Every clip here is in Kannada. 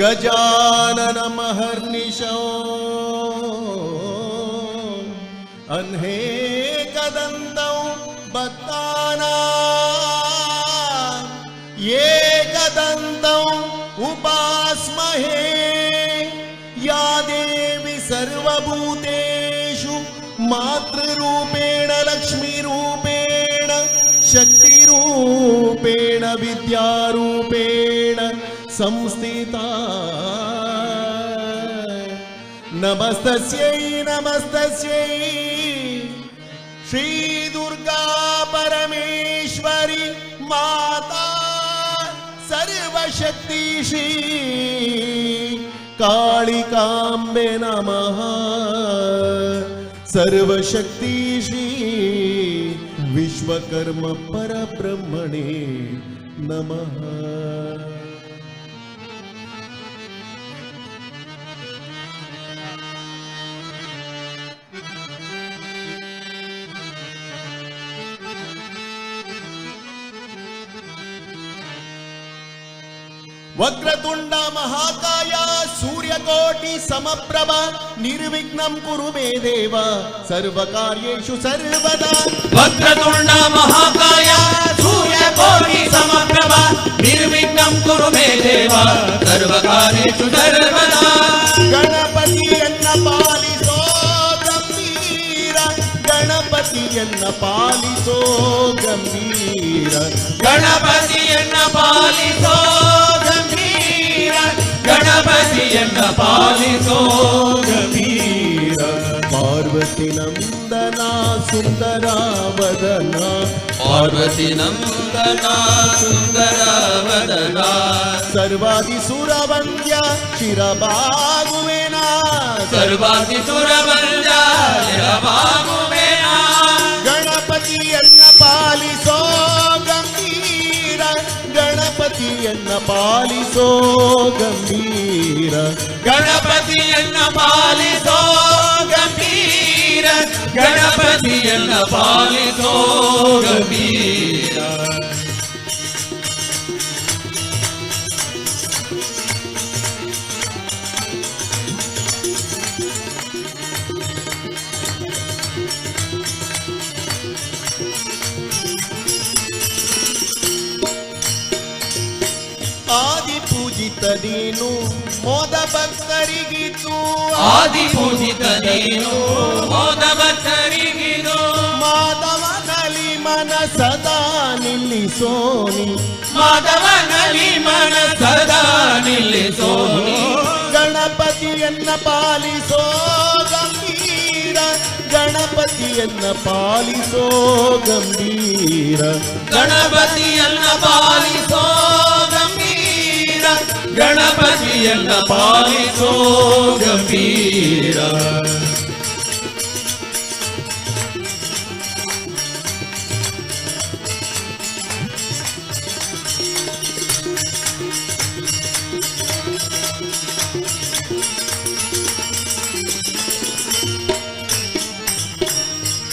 गजानन महर्निशो अनेकदन्तौ भक्तानां एकदन्तौ उपास्महे या देवी सर्वभूतेषु मातृरूपेण लक्ष्मीरूपेण शक्तिरूपेण विद्यारूपेण संस्थिता नमस्तस्यै नमस्तस्यै श्री दुर्गा परमेश्वरी माता सर्वशक्ति श्री कालिकाम्बे नमः सर्वशक्ति श्री विश्वकर्म परब्रह्मणे नमः। वक्रतुंड महाकाय सूर्यकोटि समप्रभ निर्विघ्नं कुरु मे देव सर्वकार्येषु सर्वदा। वक्रतुंड महाकाय सूर्यकोटि समप्रभ निर्विघ्नं कुरु मे देव सर्वकार्येषु सर्वदा। गणपतियन्न पालिसो गंभीर गणपतियन्न पालिसो गंभीर गणपतियन्न पालिसो गणपतियन्न पालिसो गंभीर। पार्वती नंदना सुंदरा वदना पार्वती नंदना सुंदरा वदना सर्वादिसुरवन्द्य शिरबागुवेना सर्वादिसुरवन्द्य शिरबागुवेना गणपतियन्न पालिसो गंभीर गणपतियन्न पालिसो गंभीर गणपतियन्न पालिसो गंभीर गणपतियन्न पालिसो गंभीर। आदि पूजित ನೀನು ಮೋದ ಭಕ್ತರಿಗಿದು ಆದಿ ಪೂಜಿತ ನೀನು ಮೋದ ಭಕ್ತರಿಗಿದು ಮಾಧವನಲ್ಲಿ ಮನ ಸದಾ ನಿಲ್ಲಿಸೋನಿ ಮಾಧವನಲ್ಲಿ ಮನ ಸದಾ ನಿಲ್ಲಿಸೋನಿ ಗಣಪತಿಯನ್ನ ಪಾಲಿಸೋ ಗಂಭೀರ ಗಣಪತಿಯನ್ನ ಪಾಲಿಸೋ ಗಂಭೀರ ಗಣಪತಿಯನ್ನ ಪಾಲಿಸೋ ಗಂಭೀರ ಗಣಪತಿಯನ್ನ ಪಾಲಿಸೋ ಗಂಭೀರ।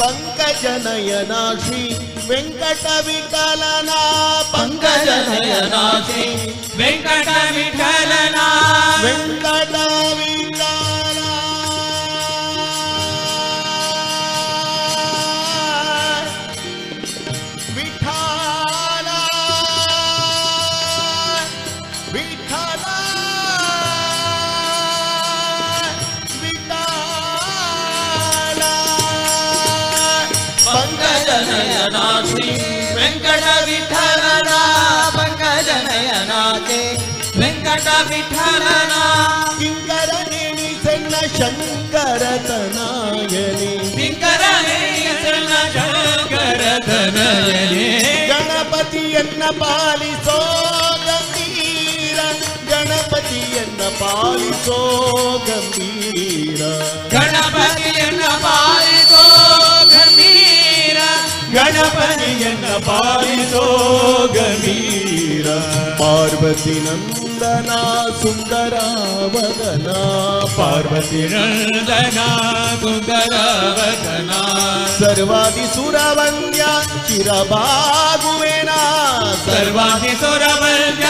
पंकजनयना श्री वेंकट विठलना पंकजनयना श्री वेंकट विठलना वेंकट विठला विठला विठला पंकजनयना श्री वेंकट विठलना पंकजनयना के वेंकट विठलना किंकरनेनि सेन्न शंकर तनयने किंकरनेनि सेन्न शंकर तनयने गणपतियन्न पालिसो गंभीर गणपतियन्न पालिसो गंभीर गणपतियन्न पालिसो गंभीर गणपतियन्न पालिसो गंभीर। पार्वती नंदना सुंदरा वदना पार्वती नंदना सुंदरा वदना सर्वादिसुरवन्द्य चिरबागुवेना सर्वादिसुरवन्द्य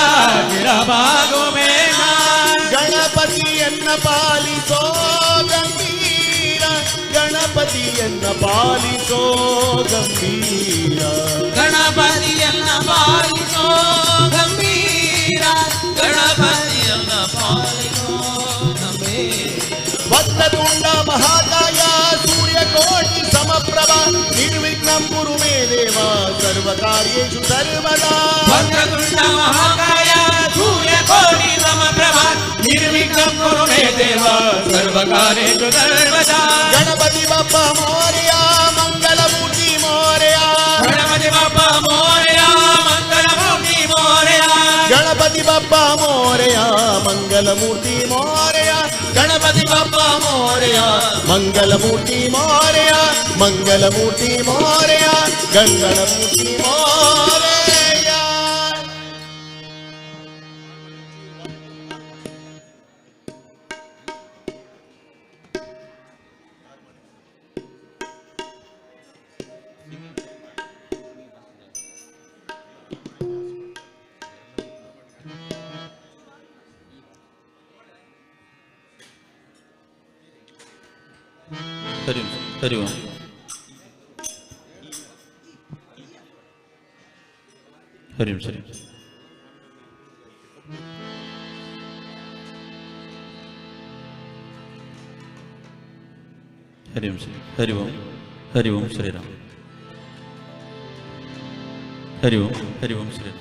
चिरबागुवेना ಪಾಲಿಸೋ ಗಂಭೀರ ಗಣಪತಿಯನ್ನ ಪಾಲಿಸೋ ಗಂಭೀರ ಗಣಪತಿಯನ್ನ ಪಾಲಿಸೋ ಗಂಭೀರ ಗಣಪತಿಯನ್ನ ಪಾಲಿಸೋ ಗಂಭೀರ ವಕ್ರತುಂಡ ಮಹಾಕಾಯ ಸೂರ್ಯಕೋಟಿ ಸಮಪ್ರಭ ನಿರ್ವಿಘ್ನಂ ಕುರು ಮೇ ದೇವ ಸರ್ವಕಾರ್ಯೇಷು ಸರ್ವದಾ ವಕ್ರತುಂಡ ಮಹಾಕಾಯ ಸೂರ್ಯಕೋಟಿ ಸಮಪ್ರಭ ನಿರ್ವಿಘ್ನಂ ಕುರು ಮೇ ದೇವ ಸರ್ವಕಾರ್ಯೇಷು ಸರ್ವದಾ ಗಣಪತಿ ಬಪ್ಪ ಮೋರ್ಯ ಮಂಗಲಮೂರ್ತಿ ಮೋರ್ಯ ಗಣಪತಿ ಬಪ್ಪ ಮೋರ್ಯ ಮಂಗಲಮೂರ್ತಿ ಮೋರ್ಯ ಗಣಪತಿ ಬಪ್ಪ ಮೋರ್ಯ ಮಂಗಲಮೂರ್ತಿ ಮೋರ್ಯ ಗಣಪತಿ ಬಪ್ಪ ಮೋರ್ಯ ಮಂಗಲಮೂರ್ತಿ ಮೋರ್ಯ ಮಂಗಲಮೂರ್ತಿ ಮೋರ್ಯ ಗಂಗಣಮೂರ್ತಿ ಮೋರ್ಯ हरि हरि ओम हरि ओम हरि ओम हरि ओम हरि ओम श्री राम हरि ओम श्री राम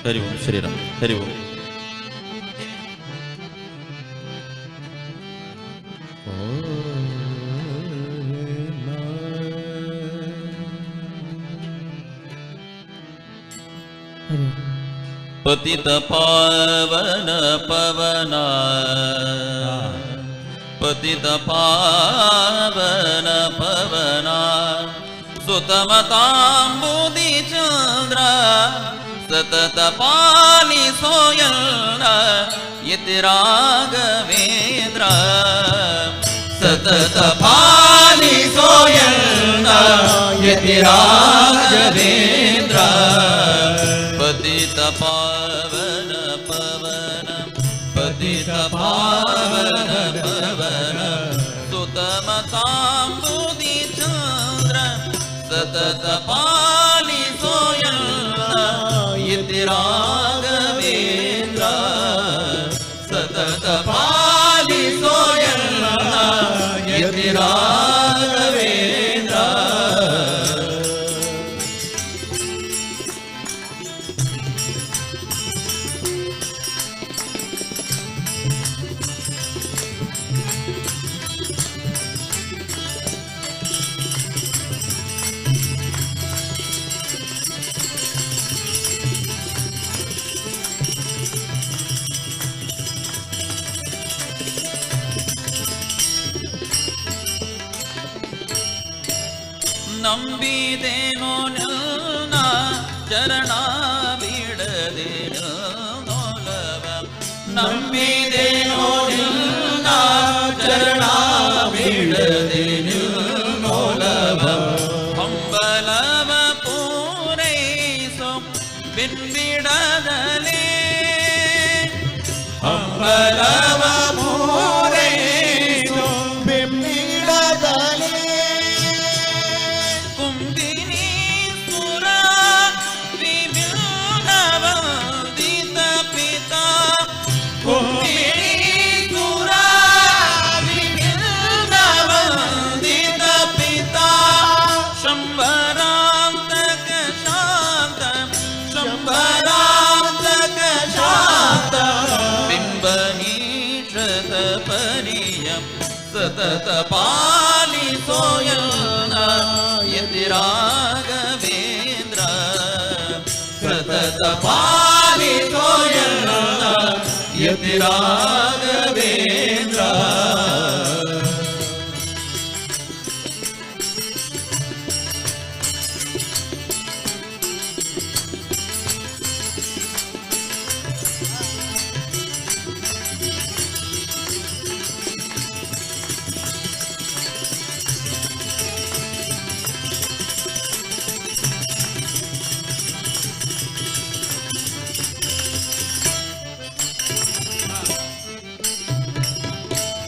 हरि ओम श्री राम हरि ओम पतित पावन पवना पतित पावन पवना सुतमतांबुदि चंद्र सतत पालिसोयल्ल यति राघवेंद्र सतत पालिसोयल्ल यति राघवेंद्र पतित पावन पवन पतित पावन पवन सुतमतांबुदि चंद्र सतत पालिसोयल्ल यति राघवेंद्र सतत पालिसोयल्ल यति राघवेंद्र ನಂಬಿದೇನೋ ನನ್ನ ಚರಣ ಬಿಡದೇನೋ ನೋಲವ ನಂಬಿದೇನೋ ನನ್ನ ಚರಣ ಬಿಡದೇನೋ ನೋಲವ ಹಂಬಲವ ಪೂರೈಸೋ ಬಿನ್ಬಿಡದಲೇ ಹಂಬಲವ ಪೂರೈಸೋ ಬಿಂಬಿಡದಲೇ सतत पालिसोयल्ल यति राघवेंद्र ಸತತ ಪಾಲಿಸೋ ಎಲ್ಲ ಯತಿರಾಘವೇಂದ್ರ.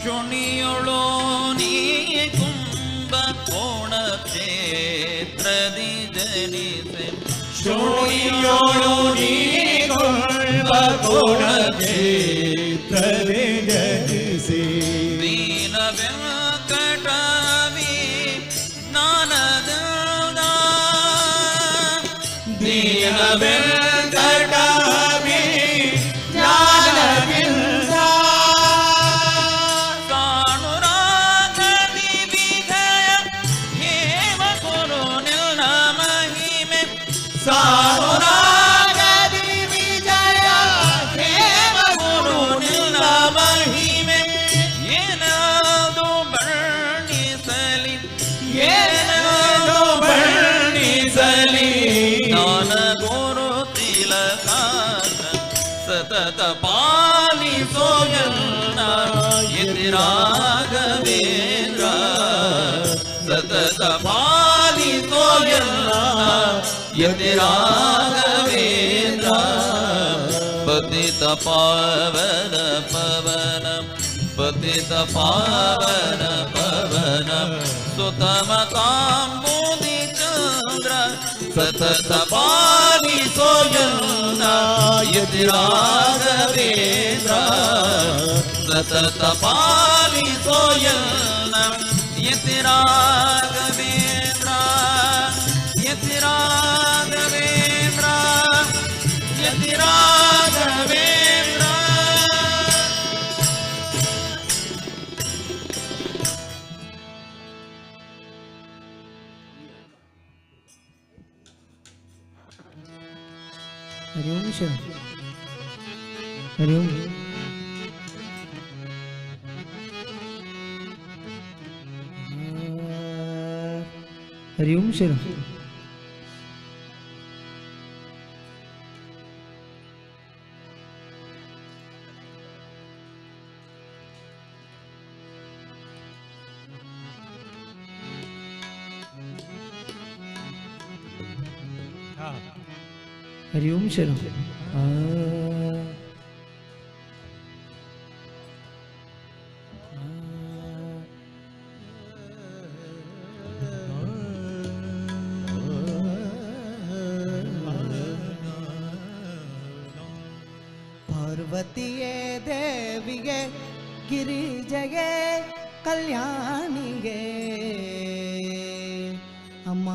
ಶುಣಿಯೊಳೋ ನೀ ಕುಂಭ ಕೋಣ ಕ್ಷೇತ್ರದಿ ಜನಿಸೆ. ಶೋಣಿಯೋಳು ನೀ ಕುಂಭಕೋಣ ಕ್ಷೇತ್ರದಿ ಜನಿಸಿ. ದೀನ ವೆಂಕಟವಿ ಜ್ಞಾನದಿಂದ ದೀನ ವೆಂಕಟವಿ ಜ್ಞಾನದಿಂದ ಕಾಣುರಾಗದಿ ವಿಜಯ ಹೇಮ ಗುರು ನಿಲ್ನ ಮಹಿಮೆ. ಸಾನುರಾಗದಿ ವಿಜಯ ಹೇಮ ಗುರು ನಿನ್ನ ಮಹಿಮೆ. ಏನಾದು ಬಣ್ಣಿಸಲಿ ಏನೋ ಬಣ್ಣಿಸಲಿ ಜ್ಞಾನ ಗುರು ತಿಲಕಾಂತ ಸತತ ಪಾಲಿಸೋ ಎಲ್ಲ ಯತಿರಾಘವೇಂದ್ರ. ಸತತ ಪಾಲಿಸೋ ಎಲ್ಲ ಯತಿರಾಘವೇಂದ್ರ. ಪತಿತ ಪಾವನ ಪವನ ಪತಿತ ಪಾವನ ಪವನ ಸುತಮ ಕಾಂಬುದಿ ಚಂದ್ರ. ಸತತ ಪಾಲಿಸೋ ಎಲ್ಲ ಯತಿರಾಘವೇಂದ್ರ. ಸತತ ಪಾಲಿಸೋ ಎಲ್ಲ ಯತಿರಾಘವೇಂದ್ರ. ಯತಿರಾಘವೇಂದ್ರ ಯತಿರಾಘವೇಂದ್ರ. हरि ओम शरण हरि ओम हरि ओम शरण हरि ओम शरण ಪಾರ್ವತಿಯೇ ದೇವಿಗೆ ಗಿರಿಜಗೆ ಕಲ್ಯಾಣಿಗೆ ಅಮ್ಮ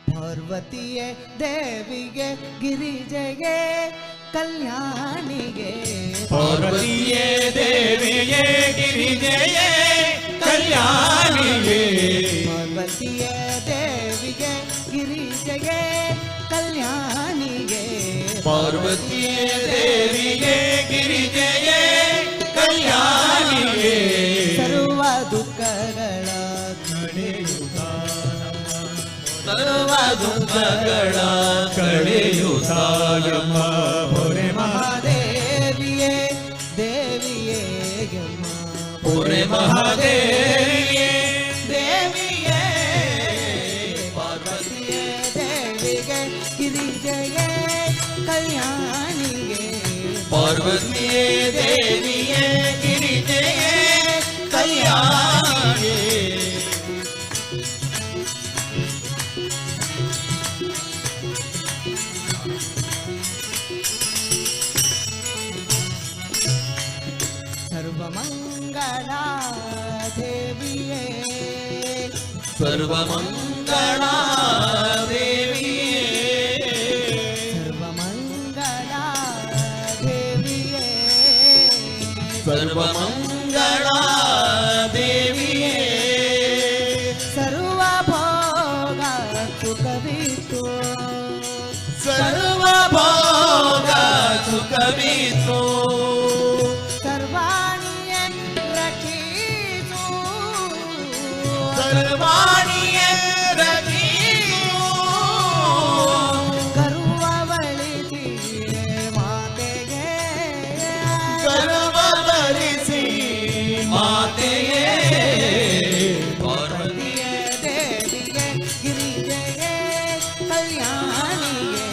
ಪಾರ್ವತಿಯೇ ದೇವಿಗೆ ಗಿರಿಜಗೆ ಕಲ್ಯಾಣಿಗೆ ಪಾರ್ವತಿಯೇ ದೇವಿಯೇ ಗಿರಿಜೆಯೇ ಕಲ್ಯಾಣಿಗೆ ಪಾರ್ವತಿಯೇ ದೇವಿಗೆ ಗಿರಿಜಗೆ ಕಲ್ಯಾಣಿಗೆ ಪಾರ್ವತಿಯೇ ದೇವಿಗೆ ಗಿರಿಜೆಯೇ ಕಲ್ಯಾಣಿಗೆ ಸರ್ವ ದುಃಖಗಳ ಸರ್ವ ದುಃಖಗಳ ಕಳೆಯುತ್ತಾಯಮ್ಮ ಹೊರೆ ಮಹಾದೇವಿಯೇ ದೇವಿಯೇ ಗಮ್ಮ ಹೊರೆ ಮಹಾದೇವಿಯೇ ದೇವಿಯೇ ಪಾರ್ವತಿಯೇ ದೇವಿಗೆ ಗಿರಿಜೆಗೆ ಕಲ್ಯಾಣಿಗೆ ಪಾರ್ವತಿಯೇ ದೇವಿಯೇ ಗಿರಿಜೆಯೇ ಕಲ್ಯಾಣಿಗೆ ಸರ್ವಮಂಗಳ ದೇವಿಯೇ ಸರ್ವಮಂಗಳ ದೇವಿಯೇ ಸರ್ವಮಂಗಳ ದೇವಿಯೇ ಸರ್ವಮಂಗಳ ದೇವಿ दुःखवितो सर्वाणि रखीतु सर्वाणि रखीतो ಗರ್ವವಳಿಸಿ ಮಾತೆಗೆ ಗರ್ವವಳಿಸಿ ಮಾತೆಯೇ ಪಾರ್ವತಿಯೇ ದೇವಿಗೆ ಗಿರಿಜೆಗೆ ಕಲ್ಯಾಣಿಗೆ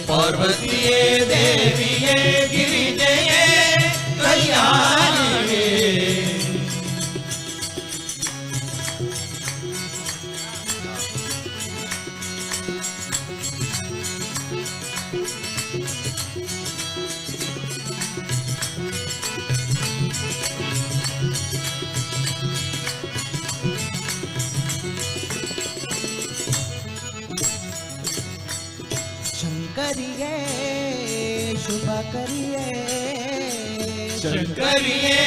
ಪಾರ್ವತಿಯೇ ದೇವಿಯೇ ಗಿರಿಜೆಯೇ ಕಲ್ಯಾಣಿಗೆ ಶಂಕರಿಗೆ ಶುಭ ಕರಿಯೇ ಶಂಕರಿಯೇ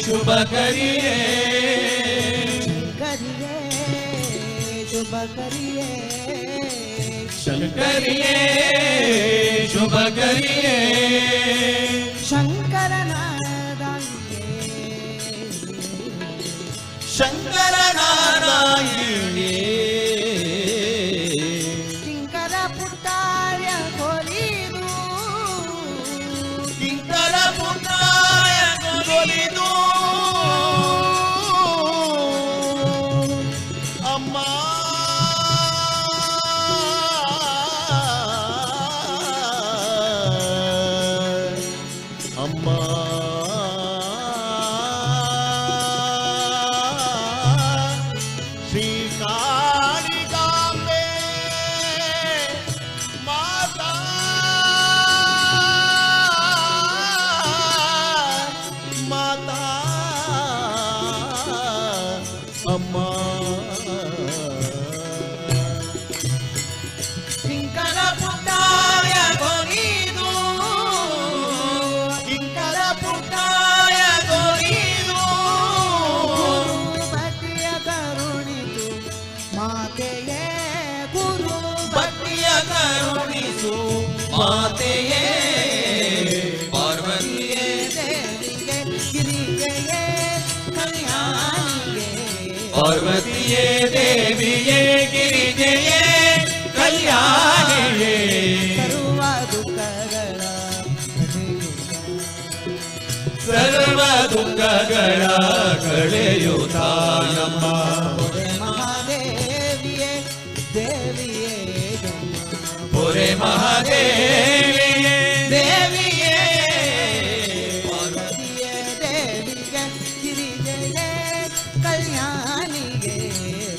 ಶುಭ ಕರಿಯೇ ಶಂಕರಿಗೆ ಶುಭ ಕರಿಯೇ ಶಂಕರಿಯೇ ಶುಭ ಕರಿಯೇ ಶಂಕರನಾದಾಯಿಗೆ ಶಂಕರನಾರಾಯಣೇ ಕಿಂಕರ ಪುಟ್ಟಾರ್ಯ ಕೊಲಿದು ಕಿಂಕರ ಪುಟ್ರಾಯ ಕೊಲಿದು ಅಮ್ಮ ಅಮ್ಮ ಶ್ರೀ ಕಾಳಿಕಾಂಬೆ ಮಾತಾ ಮಾತಾ ಅಮ್ಮ ಕಿಂಕರ ಪುಟ್ರಾಯ ಕೊಲಿದು ಕಿಂಕರ ಪುಟ್ರಾಯ ಕೊಲಿದು ಭಕ್ತಿಯ ಕರುಣಿತು ಮಾತೆಯೇ ಗುರು ಭಕ್ತಿಯ ಕರುಣಿಸು ಮಾತೆಯೇ ಪಾರ್ವತಿಯೇ ದೇವಿಗೆ ಗಿರಿಜೆಯೇ ಕಲ್ಯಾಣಿಗೆ ಪಾರ್ವತಿಯೇ ದೇವಿಯೇ ಗಿರಿಜೆಯೇ ಕಲ್ಯಾಣಿಯೇ ಸರ್ವ ದುಃಖಗಳ ಸರ್ವ ದುಃಖಗಳ ಕಳೆಯುತ್ತಾಯಮ್ಮ ಮಹಾದೇವಿಯೇ ದೇವಿಯೇ ಪೊರೆ ಮಹಾದೇವಿಯೇ ದೇವಿಯೇ ಪಾರ್ವತಿಯೇ ದೇವಿಗೆ ಗಿರಿಜೆಯೇ ಕಲ್ಯಾಣಿಗೆ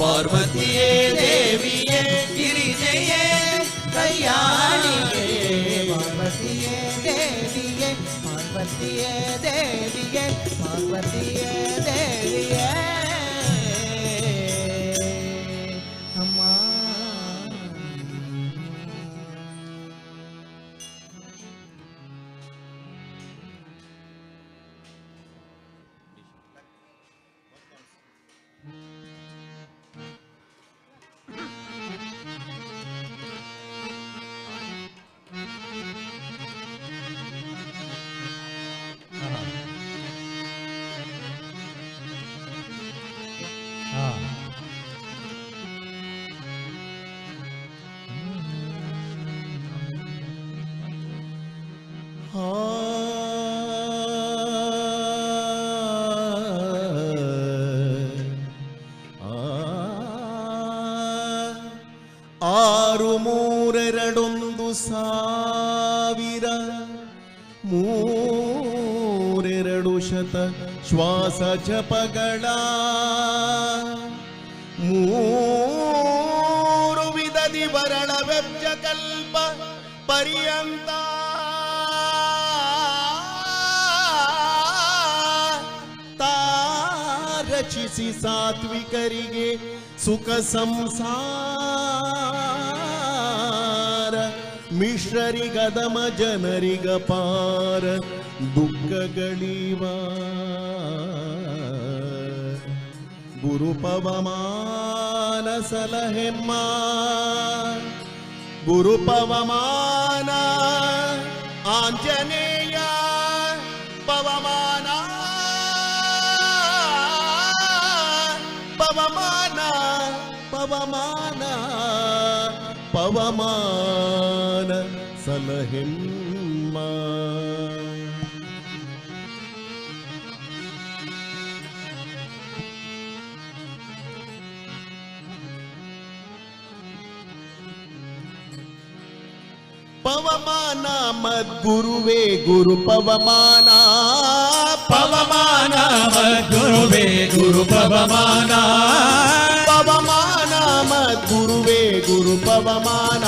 ಪಾರ್ವತಿಯೇ ದೇವಿಯೇ ಗಿರಿಜೆಯೇ ಕಲ್ಯಾಣಿಗೆ ಪಾರ್ವತಿಯೇ ದೇವಿಗೆ ಪಾರ್ವತಿಯೇ ದೇವಿಗೆ ಪಾರ್ವತಿಯೇ ದೇವಿಯೇ ಅಮ್ಮ ಆರು ಮೂರೆರಡೊಂದು ಸಾವಿರ ಮೂರೆರಡು ಶತ ಶ್ವಾಸ ಜಪಗಳ ಮೂರು ವಿಧದಿ ಬರಳ ವೆಬ್ಜ ಕಲ್ಪ ಪರ್ಯಂತ ತಾ ರಚಿಸಿ ಸಾತ್ವಿಕರಿಗೆ ಸುಖ ಸಂಸಾರ ಮಿಶ್ರರಿಗದಮ ಜನರಿಗ ಪಾರ ದುಃಖಗಳಿವ ಗುರುಪವಮಾನ ಸಲಹೆಮ್ಮ ಗುರುಪವಮಾನ ಆಂಜನೇಯ ಪವಮಾನ ಪವಮಾನ ಪವಮಾನ ಪವಮಾನ ಸಲಹೆಮ್ಮ ಪವಮಾನ ಮದ್ಗುರುವೇ ಗುರು ಪವಮಾನ ಪವಮಾನ ಮದ್ಗುರುವೇ ಗುರು ಪವಮಾನ ಪವಮಾನ ಮದ್ಗುರುವೇ ಗುರು ಪವಮಾನ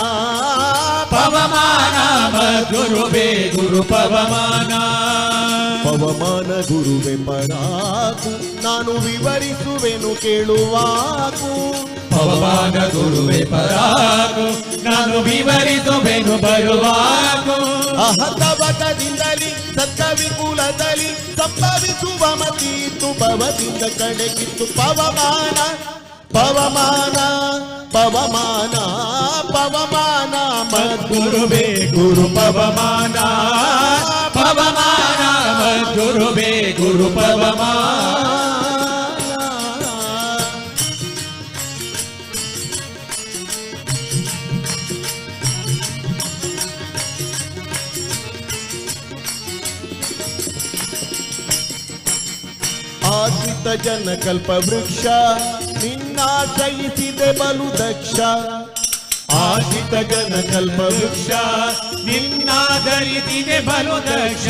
ಪವಮಾನ ಮದ್ಗುರುವೇ ಗುರು ಪವಮಾನ ಪವಮಾನ ಗುರುವೇ ಪರಾಕು ನಾನು ವಿವರಿಸುವೆನು ಕೇಳುವಾಕು ಪವಮಾನ ಗುರುವೇ ಪರಾಕು ನಾನು ವಿವರಿಸುವೆನು ಬರುವಾಕು ಅಹತವಕದಿಂದಲಿ ಸತ್ಕವಿಕುಲದಲ್ಲಿ ಸಂಭವಿಸುವ ಮತೀತು ಭವದಿಂದ ಕಡೆಗಿತ್ತು ಪವಮಾನ ಪವಮಾನ ಪವಮಾನ ಪವಮಾನ ಮದ್ಗುರುವೇ ಗುರು ಪವಮಾನ ಪವಮಾನ ಮದ್ಗುರುವೇ ಗುರು ಪವಮಾನ ಆಶ್ರಿತ ಜನ ಕಲ್ಪ ವೃಕ್ಷ ನಿನ್ನಾಶ್ರಯಿಸಿದೆ ಬಲು ದಕ್ಷ ಆಶ್ರಿತ ಜನ ಕಲ್ಪ ವೃಕ್ಷ ನಿನ್ನಾಧರಿಸಿದೆ ಬಲು ದಕ್ಷ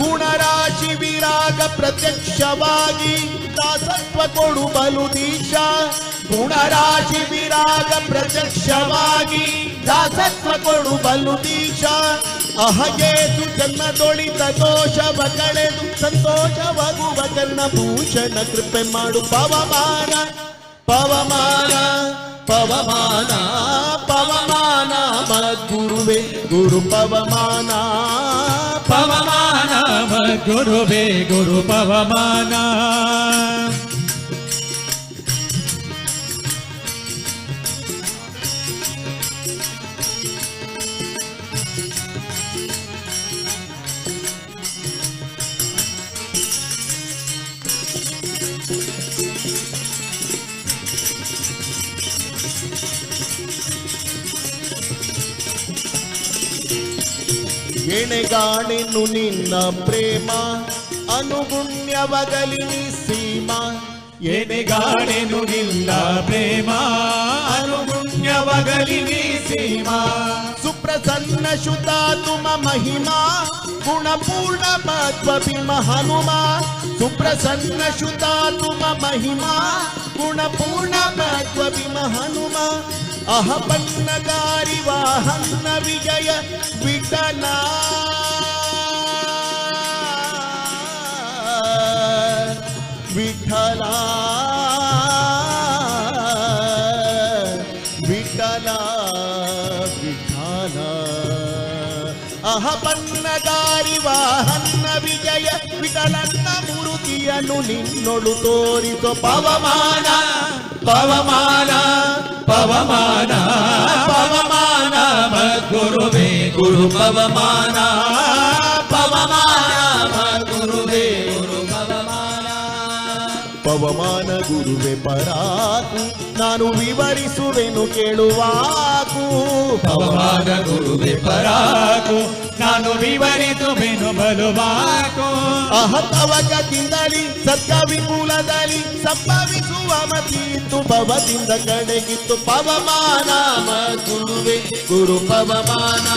ಗುಣರಾಶಿ ವಿರಾಗ ಪ್ರತ್ಯಕ್ಷವಾಗಿ ದಾಸತ್ವ ಕೊಡು ಬಲು ದೀಕ್ಷಾ ಗುಣರಾಶಿ ವಿರಾಗ ಪ್ರತ್ಯಕ್ಷವಾಗಿ ದಾಸತ್ವ ಕೊಡು ಬಲು ದೀಕ್ಷಾ ಅಹಗೇತು ಜನ್ಮದೊಳಿತ ದೋಷವ ಕಳೆದು ಸಂತೋಷವಾಗುವ ಕರ್ಣಭೂಷಣ ಕೃಪೆ ಮಾಡು ಪವಮಾನ ಪವಮಾನ ಪವಮಾನ ಪವಮಾನ ಮದ್ಗುರುವೇ ಗುರು ಪವಮಾನ ಪವಮಾನ ಮದ್ಗುರುವೇ ಗುರು ಪವಮಾನ ಎಣೆಗಾಣೆನು ನಿನ್ನ ಪ್ರೇಮ ಅನುಗುಣ್ಯವಗಲಿ ಸೀಮ ಎನೆಗಾಣೆನು ನಿಲ್ಲ ಪ್ರೇಮ ಅನುಗುಣ್ಯವಗಲಿ ಸೀಮ ಸುಪ್ರಸನ್ನ ಶುತ ತುಮ ಮಹಿಮಾ ಗುಣಪೂರ್ಣ ಮಧ್ವಭಿಮ ಹನುಮ ಸುಪ್ರಸನ್ನ ಶುತ ತುಮ ಮಹಿಮಾ ಗುಣಪೂರ್ಣ ಮಧ್ವಭಿಮ ಹನುಮ ಅಹಪನ್ನಗಾರಿ ವಾಹನ ವಿಜಯ ವಿಠಲ ವಿಠಲ ವಿಠಲ ವಿಠಲ ಅಹಪನ್ನಗಾರಿ ವಾಹನ ವಿಜಯ ವಿಠಲನ್ನ ಮೂರುತಿಯನ್ನು ನಿನ್ನೊಳು ತೋರಿಸೋ ಪವಮಾನ ಪವಮಾನ ಪವಮಾನ ಪವಮಾನ ಮದ್ಗುರುವೇ ಗುರು ಪವಮಾನ ಪವಮಾನ ಮದ್ಗುರುವೇ ಗುರು ಪವಮಾನ ಪವಮಾನ ಗುರುವೆ ಪರಾಕು ನಾನು ವಿವರಿಸುವೆನು ಕೇಳುವಾಕು ಪವಮಾನ ಗುರುವೇ ಪರಾಕು ನಾನು ವಿವರಿಸುವೆನು ಬಲುವಾಕು ಅಹತವಕದಿಂದಲಿ ಸತ್ಕವಿಕುಲದಲ್ಲಿ ಸಂಭವಿಸುವ ಮತೀತು ಭವದಿಂದ ಕಡೆಗಿತ್ತು ಪವಮಾನ ಗುರುವೆ ಗುರು ಪವಮಾನ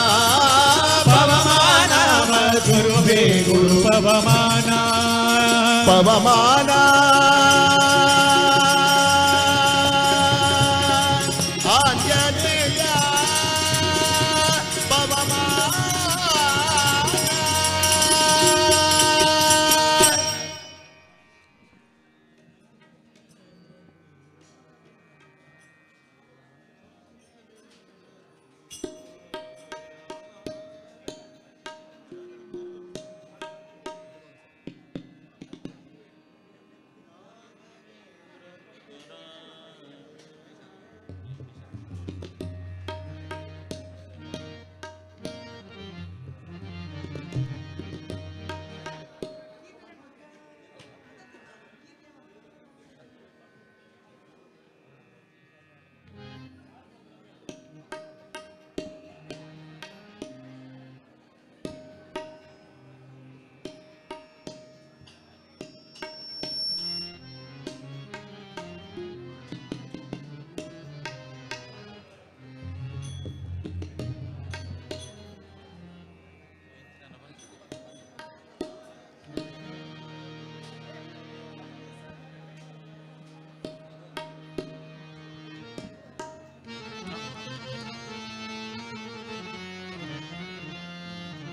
ಪವಮಾನ ಮದ್ಗುರುವೇ ಗುರು ಪವಮಾನ ಪವಮಾನ ಆಂಜನೇಯ ಪವಮಾನ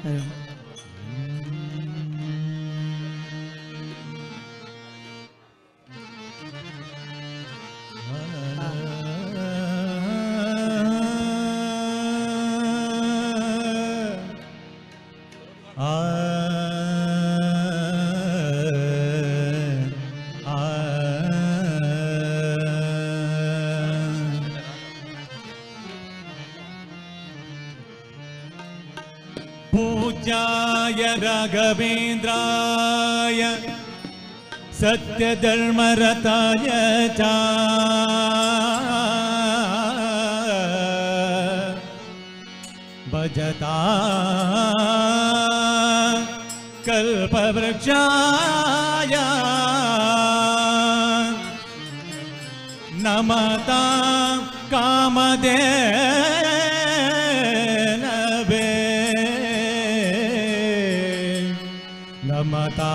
ಹರಿ ಓಂ. पूज्याय राघवेन्द्राय सत्यधर्मरताय च भजता कल्पवृक्षाय नमता कामधेनवे नमता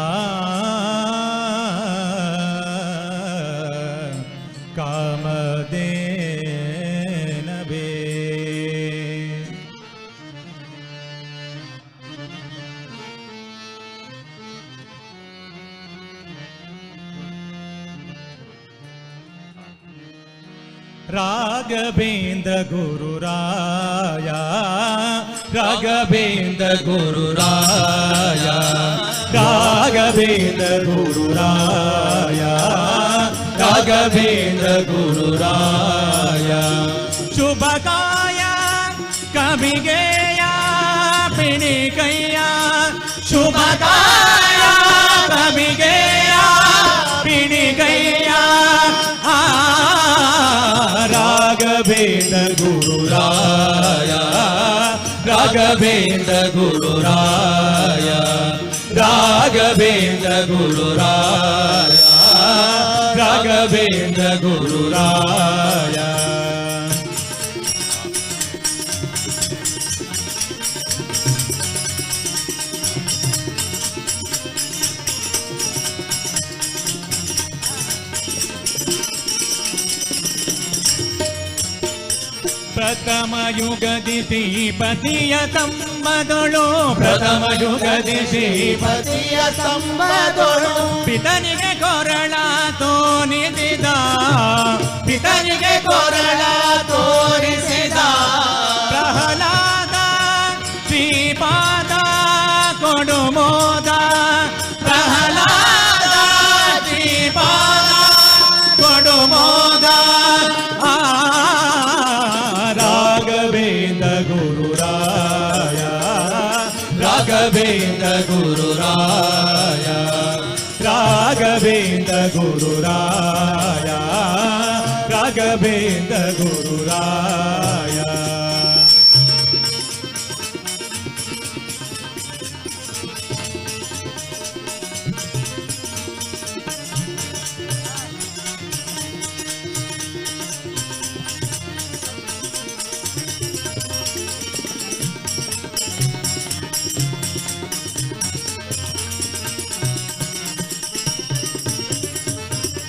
कामधेनवे राघवेन्द्र गुरुराया राघवेन्द्र गुरुराया राघवेन्द्र गुरुराया राघवेन्द्र गुरुराया शुभकाय कविगेय पिणिकैय शुभकाय कविगेय पिणिकैय राघवेन्द्र गुरुराया राघवेन्द्र गुरुराया राघवेन्द्र गुरुराया राघवेन्द्र गुरुराया प्रथम युगदि ಶ್ರೀಪತಿಯ ಸಂಬದೊಳು ಪ್ರಥಮ ಯುಗದಿ ಶ್ರೀಪತಿಯ ಸಂಬದೊಳು ಪಿತನಿಗೆ ಕೊರಳ ತೋರಿಸಿದ ಪಿತನಿಗೆ ಕೊರಳ ತೋರಿಸಿದ ಪ್ರಹ್ಲಾದ ಶ್ರೀಪಾದ ಕೊಡುಮೋದ ಪ್ರಹ್ಲಾದ ಶ್ರೀಪಾದ ಕೊಡುಮೋದ राघवेन्द्र गुरुराया राघवेन्द्र गुरुराया राघवेन्द्र गुरुराया राघवेन्द्र गुरुराया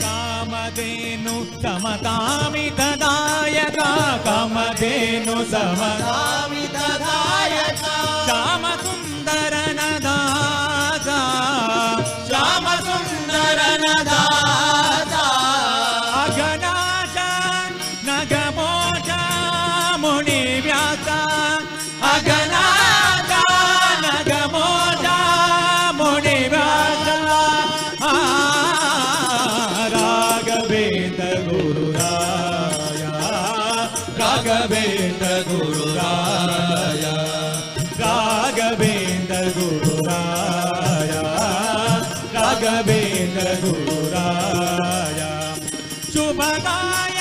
कामधेनु समकामितदायक कामधेनु समकामितदायक श्यामसुन्दरनदास श्यामसुन्दरनदास अघनाश नगमोच मुनिव्यास अघनाश नगमोच मुनिव्यास राघवेन्द्र गुरुराया राघवेन्द्र गुरुराया राघवेन्द्र गुरुराया राघवेन्द्र गुरुराया शुभकाय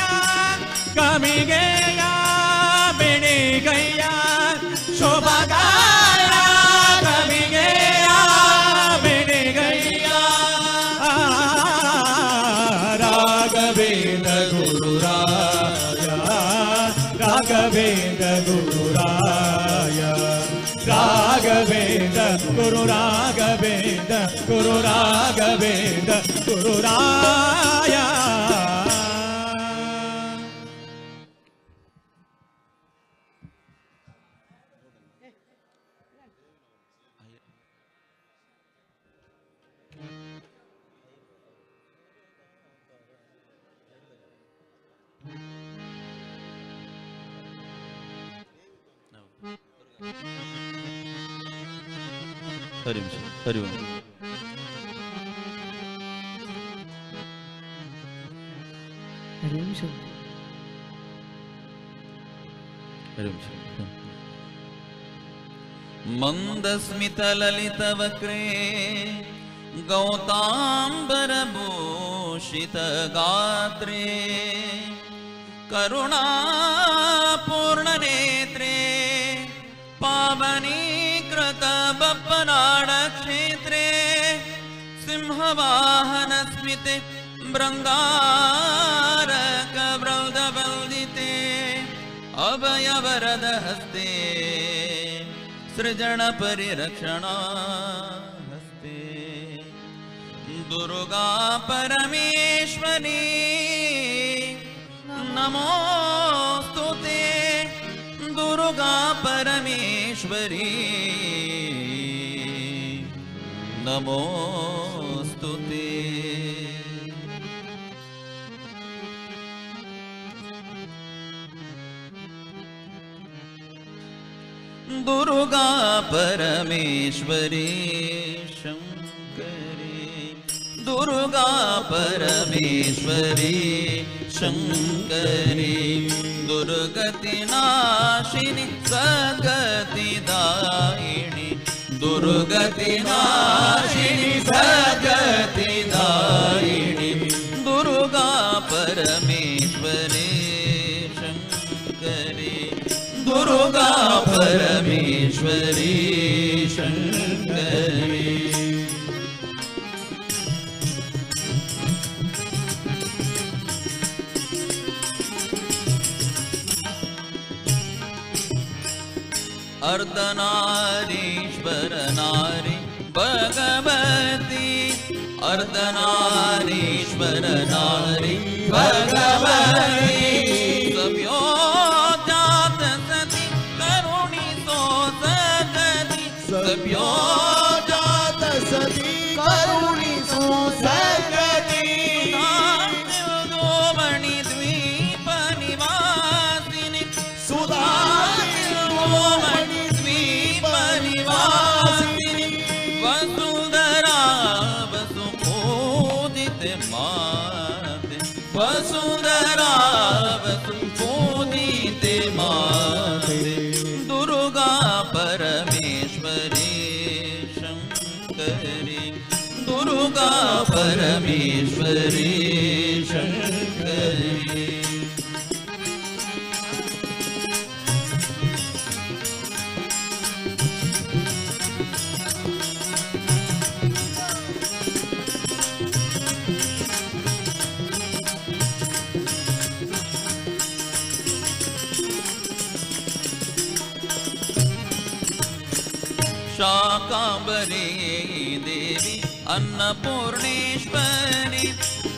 कविगेय बिणिगैय शुभकाय कविगेय बिणिगैय राघवेन्द्र गुरुराया राघवेन्द्र गुरुराया राघवेन्द्र गुरु राघवेन्द्र गुरु राघवेन्द्र गुरुराया ಹರಿ ಓಂ ಶ್ರೀ ಹರಿ ಓಂ ಹರಿ ಓಂ ಶ್ರೀ ಹರಿ ಓಂ ಶ್ರೀ ಮಂದಸ್ಮಿತಲಲಿತವಕ್ರೇ ಗೌತಾಂಬರಭೂಷಿತಗಾತ್ರೇ ಕರುಣಾಪೂರ್ಣನೇತ್ರೇ ಪಾವನೀಕೃತಬಪ್ಪನಾಡಕ್ಷೇತ್ರೇ ಸಿಂಹವಾಹನಸ್ಮಿತೆ ಬೃಂದಾರಕವೃಂದವಲ್ದಿತೆ ಅಭಯವರದಹಸ್ತೆ ಸೃಜನ ಪರಿರಕ್ಷಣಾ ಹಸ್ತೆ ದುರ್ಗಾ ಪರಮೇಶ್ವರಿ ನಮೋಸ್ತುತೆ ದುರ್ಗಾ ಪರಮೇಶ್ವರಿ ನಮೋಸ್ತುತೆ ದುರ್ಗಾ ಪರಮೇಶ್ವರಿ ಶಂಕರಿ ದುರ್ಗಾ ಪರಮೇಶ್ವರಿ ಶಂಕರಿ ದುರ್ಗತಿ ನಾಶಿನಿ ಸದ್ಗತಿದಾಯಿನಿ ದುರ್ಗತಿ ನಾಶಿನಿ ಸದ್ಗತಿದಾಯಿನಿ ದುರ್ಗಾ ಪರಮೇಶ್ವರಿ ಶಂಕರಿ ದುರ್ಗಾ ಪರಮೇಶ್ವರಿ ಶಂಕರಿ अर्धनारीश्वर नारी भगवती अर्धनारीश्वर नारी भगवती सभ्यो जात सती करुणी तो सगति सभ्यो जात सती करुणी सुसगति मणि द्वीप निवासिनी सुधा वसुधरा वसुपूजित माते वसुधरा वसुपूजित माते दुर्गा परमेश्वरी शंकरी दुर्गा परमेश्वरी शंकरी शाकांबरी देवी अन्नपूर्णेश्वरी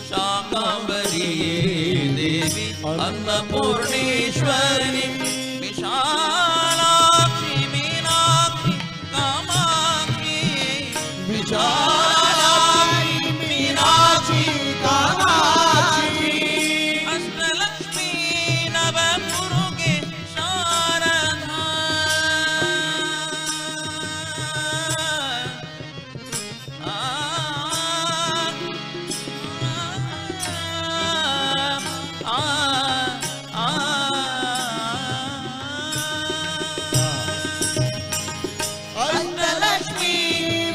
शाकांबरी देवी अन्नपूर्णेश्वरी विशालाक्षी मीनाक्षी कामाक्षी विशालाक्षी मीनाक्षी कामाक्षी अष्टलक्ष्मी नवदुर्गे शारदा अष्टलक्ष्मी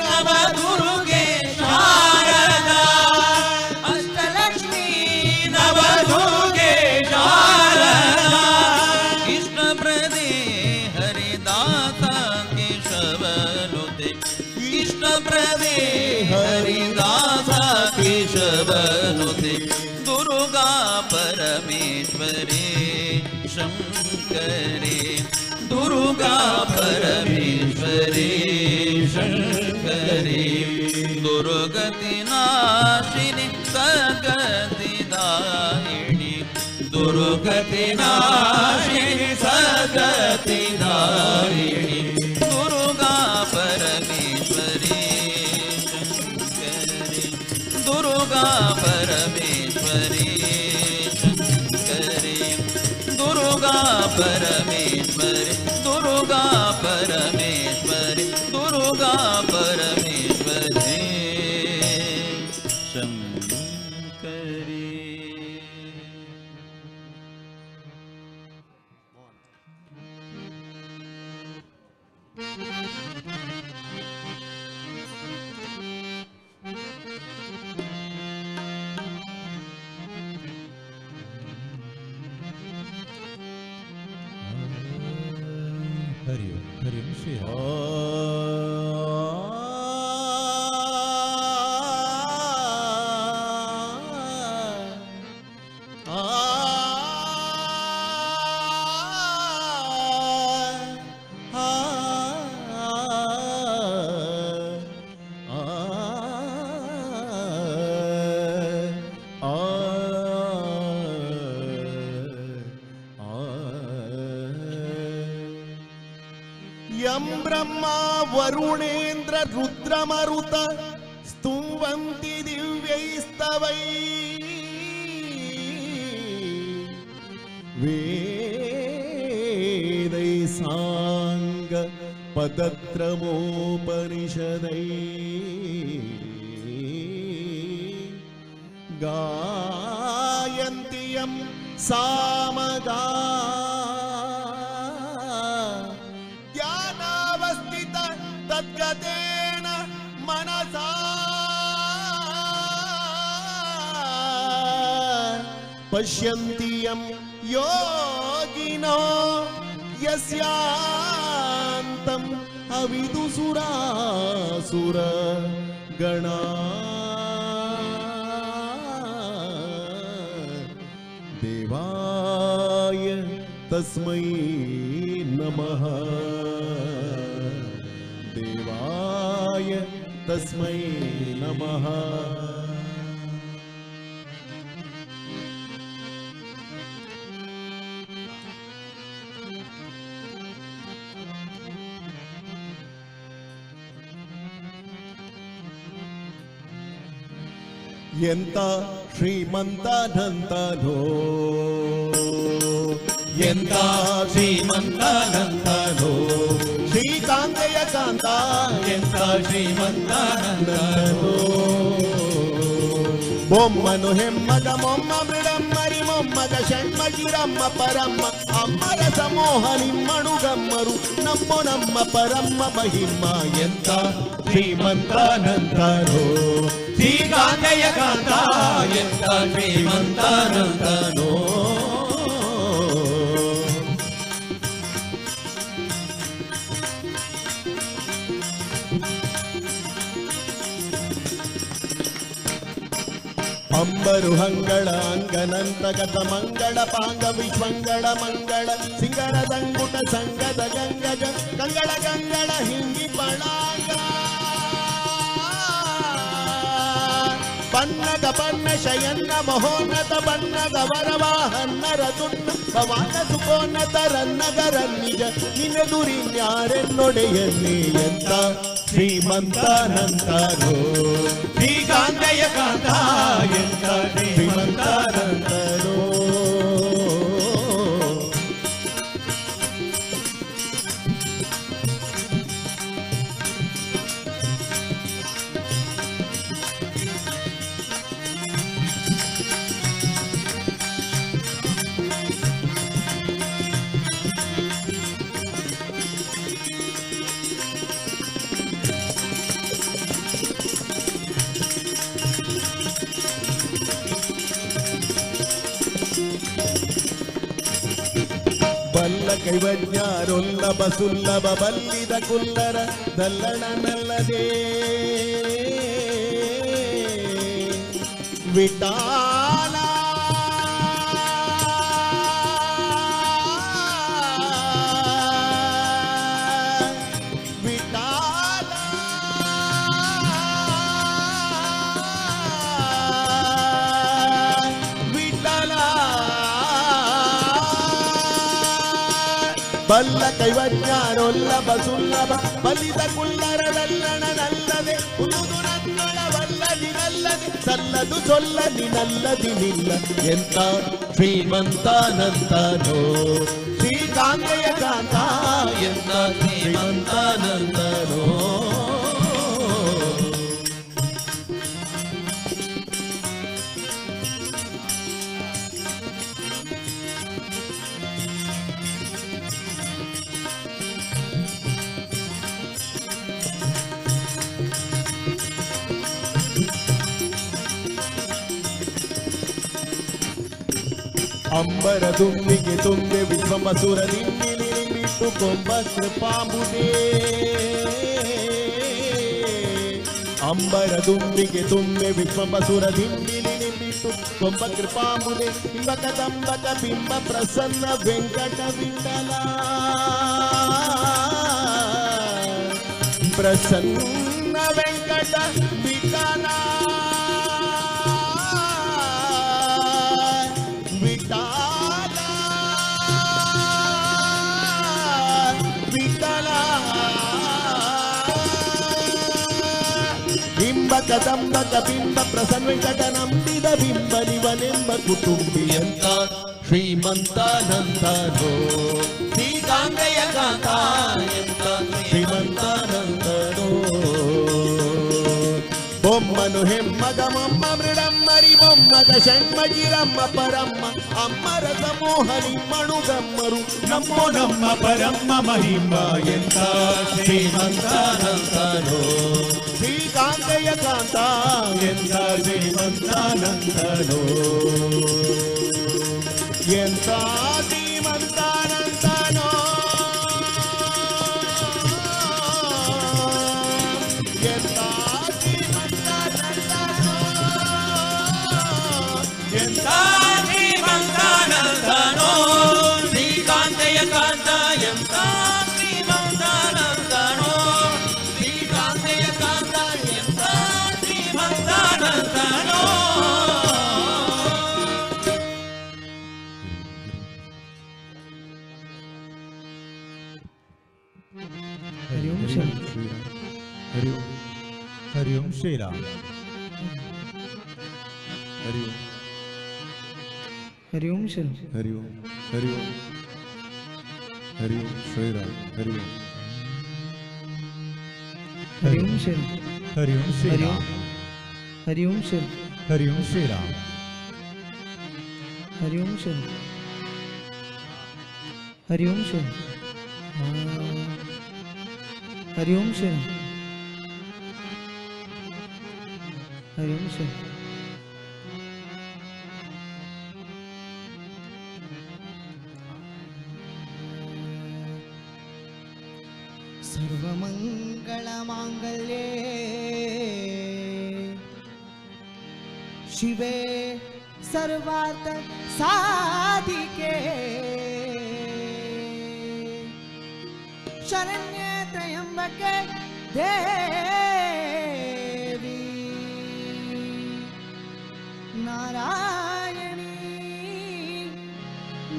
नवदुर्गे शारदा अष्टलक्ष्मी नवदुर्गे शारदा इष्टप्रदे हरिदासा केशवनुते इष्टप्रदे हरिदासा केशवनुते दुर्गा परमेश्वरी शंकरी दुर्गा परमेश्वरी शंकरी दुर्गति नाशिनी सद्गतिदायिनी दुर्गति नाशिनी सद्गतिदायिनी दुर्गा परमेश्वरी शंकरी दुर्गा परमेश्वरी शंकरी दुर्गा परमेश्वरी दुर्गा दुर्गा परमेश्वरी शंकरी। ಹರಿ ಓಂ ಹರಿ ಓಂ ಶ್ರೀ ರಾಮ. यं ब्रह्मा वरुणेन्द्र रुद्रमरुत स्तुवन्ति दिव्यैस्तवै वेदै साङ्ग पदत्रमोपनिषदै गायन्ति यं सामगा तद्गतेन मनसा पश्यन्ति यं योगिनो यस्यान्तम् अविदुसुरासुरगणा देवाय तस्मै नमः देवाय तस्मै नमः। ಎಂತ ಶ್ರೀಮಂತನಂತನೋ ಎಂತ ಶ್ರೀಮಂತನಂತನೋ ಶ್ರೀಕಾಂತೆಯ ಕಾಂತ ಎಂತ ಶ್ರೀಮಂತನಂತನೋ ಬೊಮ್ಮನು ಹೆಮ್ಮಗ ಮೊಮ್ಮ ಮೃಡಮ್ಮರಿ ಮೊಮ್ಮಗ ಷಣ್ಮಗಿರಮ್ಮ ಪರಮ್ಮ ಅಮ್ಮರ ಸಮೋಹ ನಿಮ್ಮಣುಗಮ್ಮರು ನಮ್ಮೊ ನಮ್ಮ ಪರಮ್ಮ ಮಹಿಮ್ಮ ಎಂತ ಶ್ರೀಮಂತನಂತನೋ ಶ್ರೀಕಾಂತೆಯ ಕಾಂತ ಎಂತ ಶ್ರೀಮಂತನಂತನೋ ಅಂಬರು ಹಂಗಳ ಅಂಗನಂತಗತ ಮಂಗಳ ಪಾಂಗ ವಿಶ್ವಂಗಳ ಮಂಗಳ ಸಿಂಗರದಂಗುಟ ಸಂಗದ ಗಂಗಜ ಕಂಗಳ ಗಂಗಳ ಹಿಂಗಿ ಪಳಾಂಗ ಪನ್ನಗ ಪನ್ನ ಶಯನ್ನ ಮಹೋನ್ನತ ಬನ್ನಗ ವರವಾಹನ್ನರ ದುನ್ನ ಭವಾನ ಸುಖೋನ್ನತ ರನ್ನಗರನ್ನಿಜ ನಿನ್ನೆದುರಿನ್ಯಾರೆನ್ನೊಡೆಯನ್ನೇ ಎಂತ ಶ್ರೀಮಂತನಂತನೋ ಶ್ರೀಕಾಂತೆಯ ಕಾಂತ ಎಂತ ಶ್ರೀಮಂತನಂತನೋ ಬಲ್ಲ ಕೈವಜ್ಞರೊಲ್ಲಭ ಸುಲ್ಲಭ ಬಲ್ಲಿದ ಕುಲ್ಲರ ದಲ್ಲಣನಲ್ಲದೆ ವಿಠಾಲ ವಿಠಾಲ ವಿಠಲ ಬಲ್ಲ ಕೈವಜ್ಞರೊಲ್ಲಭ ಸುಲ್ಲಭ ಬಲಿದ ಕುಲ್ಲರದಲ್ಲಣನಲ್ಲದೆ ಉದುದು ನನ್ನೊಳವಲ್ಲದಿನಲ್ಲದೆ ಸಲ್ಲದು ಸೊಲ್ಲದಿನಲ್ಲದಿನಿಲ್ಲ ಎಂತ ಶ್ರೀಮಂತನಂತನೋ ಶ್ರೀಕಾಂತೆಯ ಕಾಂತ ಎಂತ ಶ್ರೀಮಂತನಂತನೋ ಅಂಬರ ದುಂಬಿಗೆ ತುಂಬೆ ವಿಶ್ವಂಬಸುರ ನಿನ್ನಿಲಿ ನಿಂಬಿಟ್ಟು ಕೊಂಬ ಕೃಪಾಂಬುದೇ ಅಂಬರ ದುಂಬಿಗೆ ತುಂಬೆ ವಿಶ್ವಂಬಸುರ ನಿನ್ನಿಲಿ ನಿಂಬಿಟ್ಟು ಕೊಂಬ ಕೃಪಾಂಬುದೇ ಇಂಬ ಕದಂಬಕ ಬಿಂಬ ಪ್ರಸನ್ನ ವೆಂಕಟ ವಿಠಲ ಪ್ರಸನ್ನ ವೆಂಕಟ ವಿಠಲ ಕದಂಬಕ ಬಿಂಬ ಪ್ರಸನ್ನ ವೆಂಕಟ ನಂಬಿದ ಬಿಂಬ ನಿವನೆಂಬ ಕುಟುಂಬಿಯಂತ ಶ್ರೀಮಂತಾನಂದನೋ ಶ್ರೀಕಾಂತೆಯ ಕಾಂತ ಎಂತ ಶ್ರೀಮಂತಾನಂದನೋ ಬೊಮ್ಮನು ಹೆಮ್ಮಗ ಮೊಮ್ಮ ಮೃಡಮ್ಮರಿ ಮೊಮ್ಮಗ ಷಣ್ಮಗಿರಮ್ಮ ಪರಮ್ಮ ಅಮ್ಮರ ಸಮೋಹನಿ ಮಣುಗಮ್ಮರು ನಮ್ಮೋ ನಮ್ಮ ಪರಮ್ಮ ಮಹಿಮ ಎಂತ ಶ್ರೀಮಂತಾನಂದನೋ ಶ್ರೀಕಾಂತೆಯ ಕಾಂತ ಎಂತ ಶ್ರೀಮಂತಾನಂದನೋ ಎಂತ ಶ್ರೀಮಂತಾನಂದನೋ ಎಂತ ಎಂತ ಶ್ರೀಮಂತಾನಂದನೋ ಶ್ರೀಕಾಂತೆಯ ಕಾಂತ ಎಂತ ಶ್ರೀಮಂತಾನಂದನೋ ಶ್ರೀಕಾಂತೆಯ ಕಾಂತ ಎಂತ ಶ್ರೀಮಂತಾನಂದನೋ ಹರಿ ಓಂ ಹರಿ ಓಂ ಶ್ರೀರಾಮ್ ಹರಿ ಓಂ ಹರಿ ಓಂ ಶ್ರೀ ಹರಿ ಓಂ ಹರಿ ಓಂ ಹರಿ ಓಂ ಶ್ರೀರಾಮ್ ಹರಿ ಓಂ ಹರಿ ಓಂ ಶ್ರೀ ಹರಿ ಓಂ ಶ್ರೀರಾಮ್ ಹರಿ ಓಂ ಶ್ರೀ ಹರಿ ಓಂ ಶ್ರೀರಾಮ್ ಹರಿ ಓಂ ಶ್ರೀ ಹರಿ ಓಂ ಶ್ರೀ ಹರಿ ಓಂ ಶ್ರೀ ಹರಿ ಓಂ ಶ್ರೀ सर्वमङ्गलमाङ्गल्ये शिवे सर्वार्थ साधिके शरण्ये त्र्यम्बके देवी नारायणी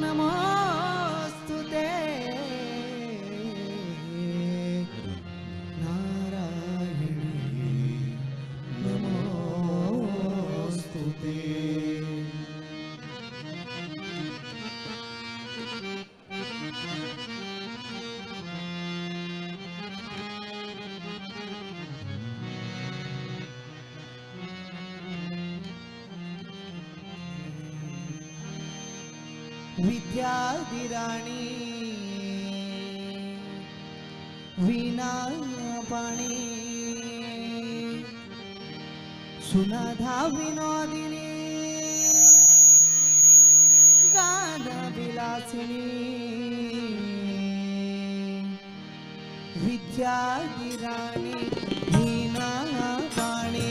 नमोस्तुते विद्याधिराणी वीणा पाणी सुनाधा विनोदिनी गान विलासिनी विद्याधिराणी वीणा पाणी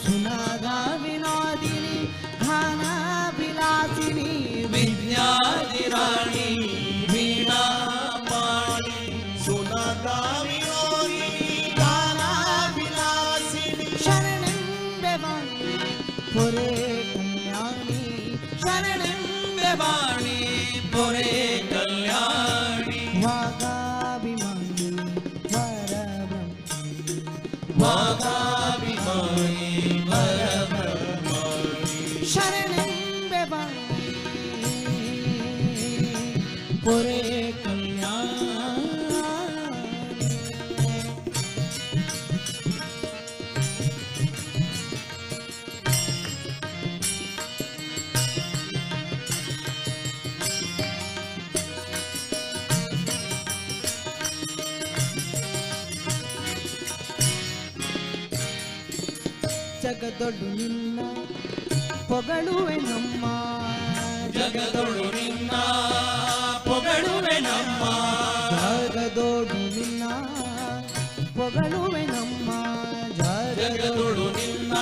सुनाधा विनोदिनी गान विलासिनी विद्याधिराणी वीणा पाणी सुनादा विनोदिनी गाना विलासिनी शरणं देवानी पुरे कल्याणी शरणं देवाणी पुरे कल्याणी वागाभिमानी परब्रह्मणी वागाभिमानी परब्रह्मणी शरणं देवानी पुरे कल्याणी ಜಗದೊಡ್ಡು ನಿನ್ನ ಪೊಗಳುವೆ ನಮ್ಮ ಜಗದೊಳು ನಿನ್ನ ಪೊಗಳುವೆ ನಮ್ಮ ಜಗದೊಳು ನಿನ್ನ ಪೊಗಳುವೆ ನಮ್ಮ ಜಗದೊಳು ನಿನ್ನ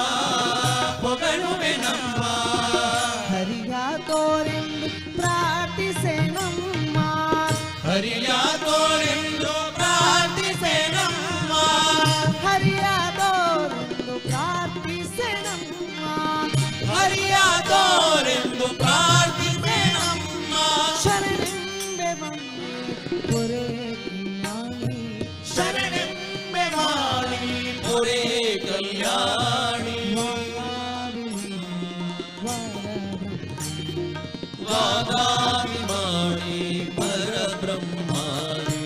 ಪೊಗಳುವೆ ನಮ್ಮ ಹರಿಯ ತೋರೆಂದು ಪ್ರಾರ್ಥಿಸೆ ನಮ್ಮ ಹರಿಯ ತೋರೆಂದು ಪ್ರಾರ್ಥಿಸೆ ನಮ್ಮ ಹರಿಯ ತೋರೆಂದು ಪ್ರಾರ್ಥಿಸೆ ನಮ್ಮ ಹರಿಯ ತೋರೆಂದು ಪ್ರಾರ್ಥಿಸೆ ನಮ್ಮ ಶರಣೆಂಬೆ ಬನ್ನಿ ಪೊರೆ ಜ್ಞಾನಿ ಶರಣೆಂಬೆ ಮಾಡಿ ಪೊರೆ ಕಲ್ಯಾಣಿ ವಾದಾಭಿಮಾನಿ ಪರಬ್ರಹ್ಮಾಣಿ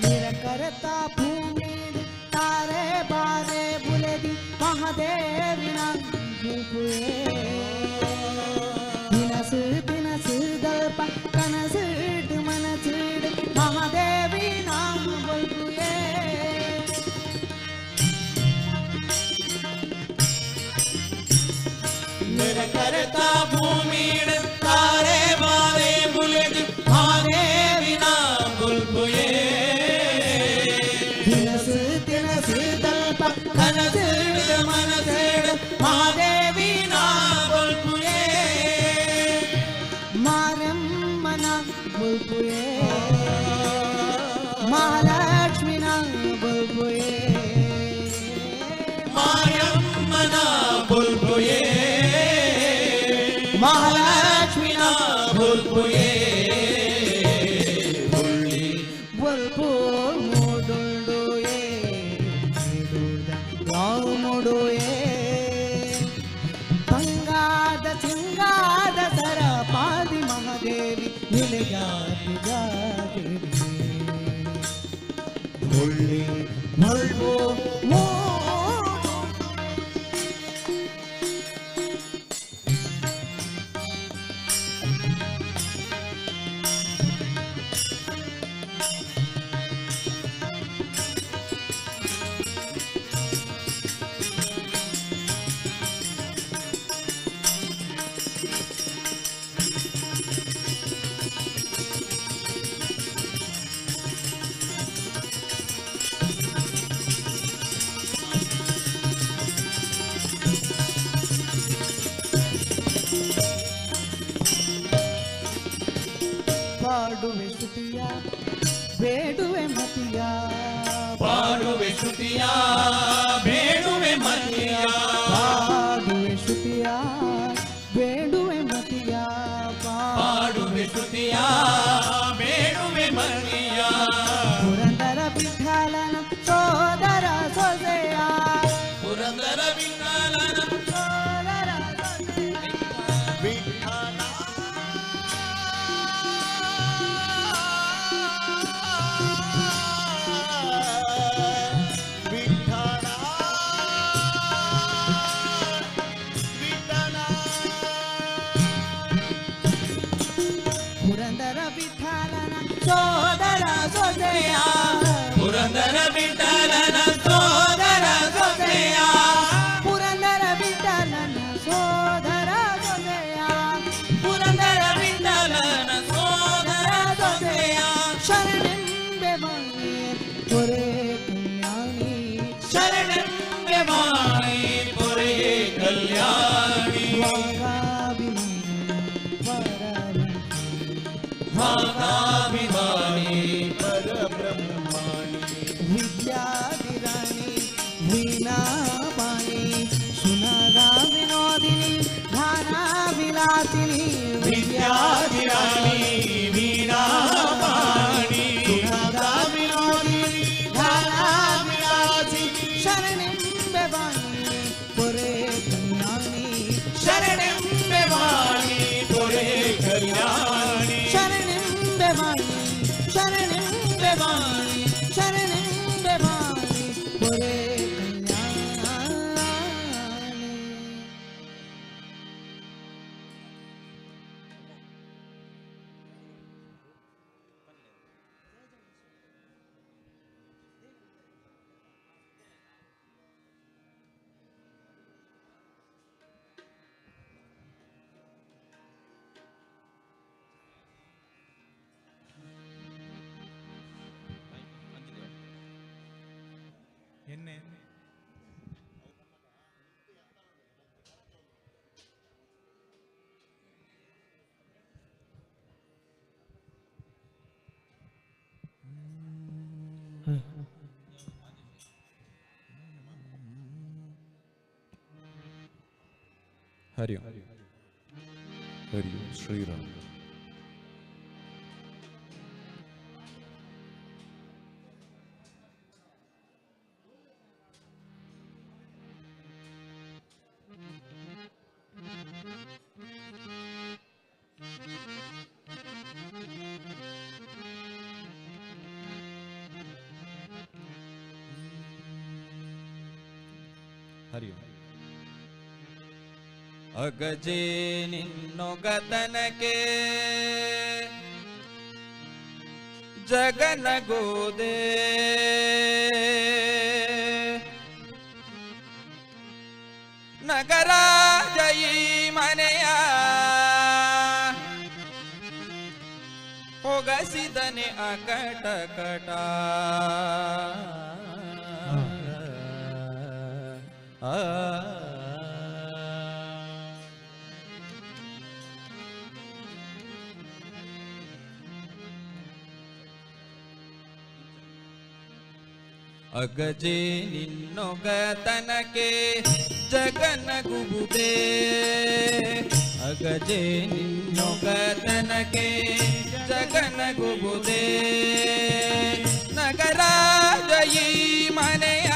ನಿರಕರತಾ ಭೂಮಿ ತಾರೆ ಬಾರೆ ಬುಲೆದಿ ಮಹಾದೇವಿನ ಗುಂಪುಯೇ ದಿನಸು ದಿನಸು ದಲ್ಪ ಕನಸಿಡು ಮನಸಿಡು ಮಹಾದೇವಿನ ಬಲ್ಪುಯೇ ನಿರಕರತಾ ಭೂಮಿಡ್ ತಾರೆ ಬಾರೆ ಬುಲೆದ್ ಮಹಾದೇವಿನ ಬುಲ್ಬುಯೇ ದಿನಸು ದಿನಸು ದಲ್ಪ ಕನಸಿಡ್ ಮನಸಿಡ್ ಮಹಾದೇವಿನ ಬುಲ್ಬುಯೇ ಮಾರಮ್ಮನ ಬಲ್ಪುಯೇ ಮಹಾಲಕ್ಷ್ಮಿನ ಬಲ್ಪುಯೇ ಮಾಯಮ್ಮನ ಬುಲ್ಬುಯೇ ಮಹಾಲಕ್ಷ್ಮಿನ ಬುಲ್ಬುಯೇ ಹುಳ್ಳಿ ಬಲ್ಪು ನೋಡುಂಡುಯೇ ರಾಮುಡುಯೇ ತಂಗಾದ ಸಿಂಗಾದ ಸರಪಾದಿ ಮಹಾದೇವಿ ನಿಲಗಾತಿ ಜಾದೇವಿ ಹುಳ್ಳಿ ಬಲ್ಪು ನೋಡು ಪಾಡುವೆ ಸ್ತುತಿಯ ಬೇಡುವೆ ಮತಿಯ ಪಾಡುವೆ ಶ್ರುತಿಯ ಬೇಡುವೆ ಮತಿಯ ಪಾಡುವೆ ಸ್ತುತಿಯ ಬೇಡುವೆ ಮತಿಯ ಪಾಡುವೆ ಶ್ರುತಿಯ ಬೇಡುವೆ ಮತಿಯ ಪುರಂದರ ವಿಠಲನ ಸೋದರ ಸೊಸೆಯ ಪುರಂದರ ವಿಠಲನ ಸೋದರ ಸೊಸೆಯ ಪುರಂದರ ವಿಠಲನ ಸೋದರ ಸೊಸೆಯ ಪುರಂದರ ವಿಠಲನ ಸೋದರ ಸೊಸೆಯ ಪುರಂದರ ವಿಠಲನ ಸೋದರ ಸೊಸೆಯ ಪುರಂದರ ವಿಠಲನ ಸೋದರ ಸೊಸೆಯ ಶರಣೆಂಬೆ ಬನ್ನಿ ಪೊರೆ ಕಲ್ಯಾಣಿ ಶರಣೆಂಬೆ ಮಾಡಿ ಪೊರೆ ಕಲ್ಯಾಣಿ ಭಾಗಾಭಿಮಾನಿ ಪರಬ್ರಹ್ಮಾಣಿ ವಿದ್ಯಾಧಿರಾಣಿ ವೀಣಾಪಾಣಿ ಸುನದಾ ವಿನೋದಿನಿ ಧಾನಾ ವಿಲಾಸಿನಿ ವಿದ್ಯಾಧಿರಾಣಿ ವೀಣಾಪಾಣಿ ಸುನದಾ ವಿನೋದಿನಿ ಧಾನಾ ವಿಲಾಸಿನಿ ಶರಣೆಂಬೆ ಬನ್ನಿ ಪೊರೆ ಶರಣೆಂಬೆ ವಾಣಿ ಶರಣೆಂಬೆ ವಾಣಿ ದೊರೆ ಕಲ್ಯಾಣಿ. ಎಣ್ಣೆ ಹರಿ ಓಂ ಹರಿ ಓಂ ಶ್ರೀರಾಮ್. ಹರಿ ಓಂ. ಅಗಜೆ ನಿನ್ನೊಗತನಕ್ಕೆ ಜಗನಗೋದೆ ನಗರ ಜಯಿ ಮನೆಯ ಹೊಗಸಿದನೆ ಅಕಟ ಕಟ ಅಗಜೆ ನಿನ್ನೊಗತನಕ್ಕೆ ಜಗನಗುವುದೇ ಅಗಜೆ ನಿನ್ನೊಗತನಕ್ಕೆ ಜಗನಗುವುದೇ ನಗರ ಜಯಿ ಮನೆಯ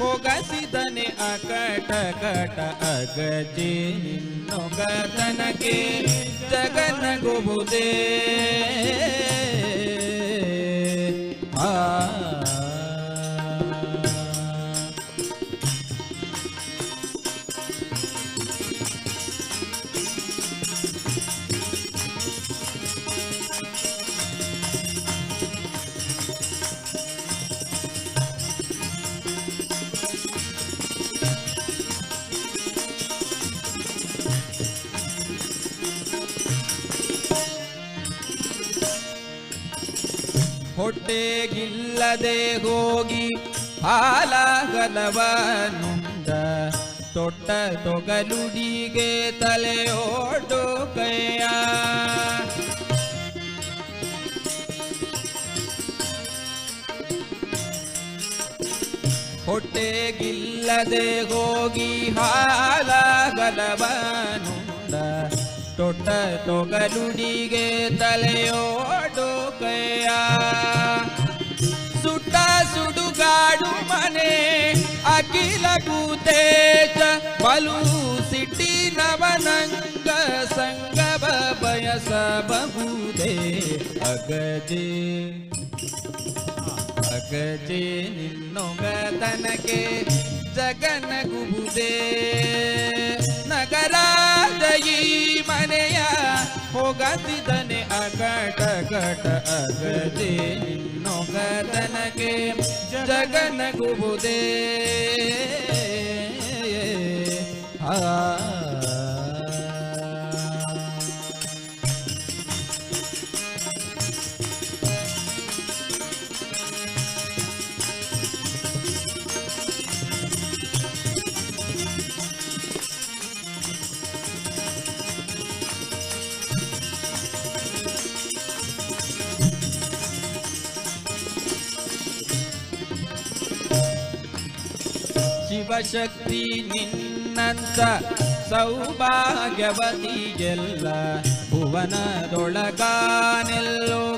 ಹೊಗಸಿದನೆ ಅಕಟ ಕಟ ಅಗಜೆ ನಿನ್ನೊಗತನಕ್ಕೆ ಜಗನಗುವುದೇ ಆ ಹೊಟ್ಟೆಗಿಲ್ಲದೆ ಹೋಗಿ ಹಾಲಾಗಲವನುಂಡ ತೊಟ್ಟ ತೊಗಲುಡಿಗೆ ತಲೆಯೋಡು ಕೈಯ ಹೊಟ್ಟೆಗಿಲ್ಲದೆ ಹೋಗಿ ಹಾಲಾಗಲವನುಂಡ ತೊಟ್ಟ ತೊಗಲುಡಿಗೆ ತಲೆಯೋಡು ಕೈಯ ಸುಟ್ಟ ಸುಡುಗಾಡು ಮನೆ ಅಖಿಲ ಭೂತೇಶ ಬಲು ಸಿಟಿ ನವನಂಗ ಸಂಗವ ಬಯಸಬಹುದೇ ಅಗಜೆ ಅಗಜೆ ನಿನ್ನೊಗತನಕ್ಕೆ ಜಗನಗುವುದೇ ನಗರಾದ ಈ ಮನೆಯ ಹೋಗತಿದನೆ ಅಗಟ ಕಟ ಅಗಜೆ ನಿನ್ನೊಗತನಕ್ಕೆ ಜಗನಗುವುದೇ ಆ ಶಿವಶಕ್ತಿ ನಿನ್ನಂತ ಸೌಭಾಗ್ಯವತಿಗೆಲ್ಲ ಭುವನದೊಳಗಾನೆಲ್ಲೋ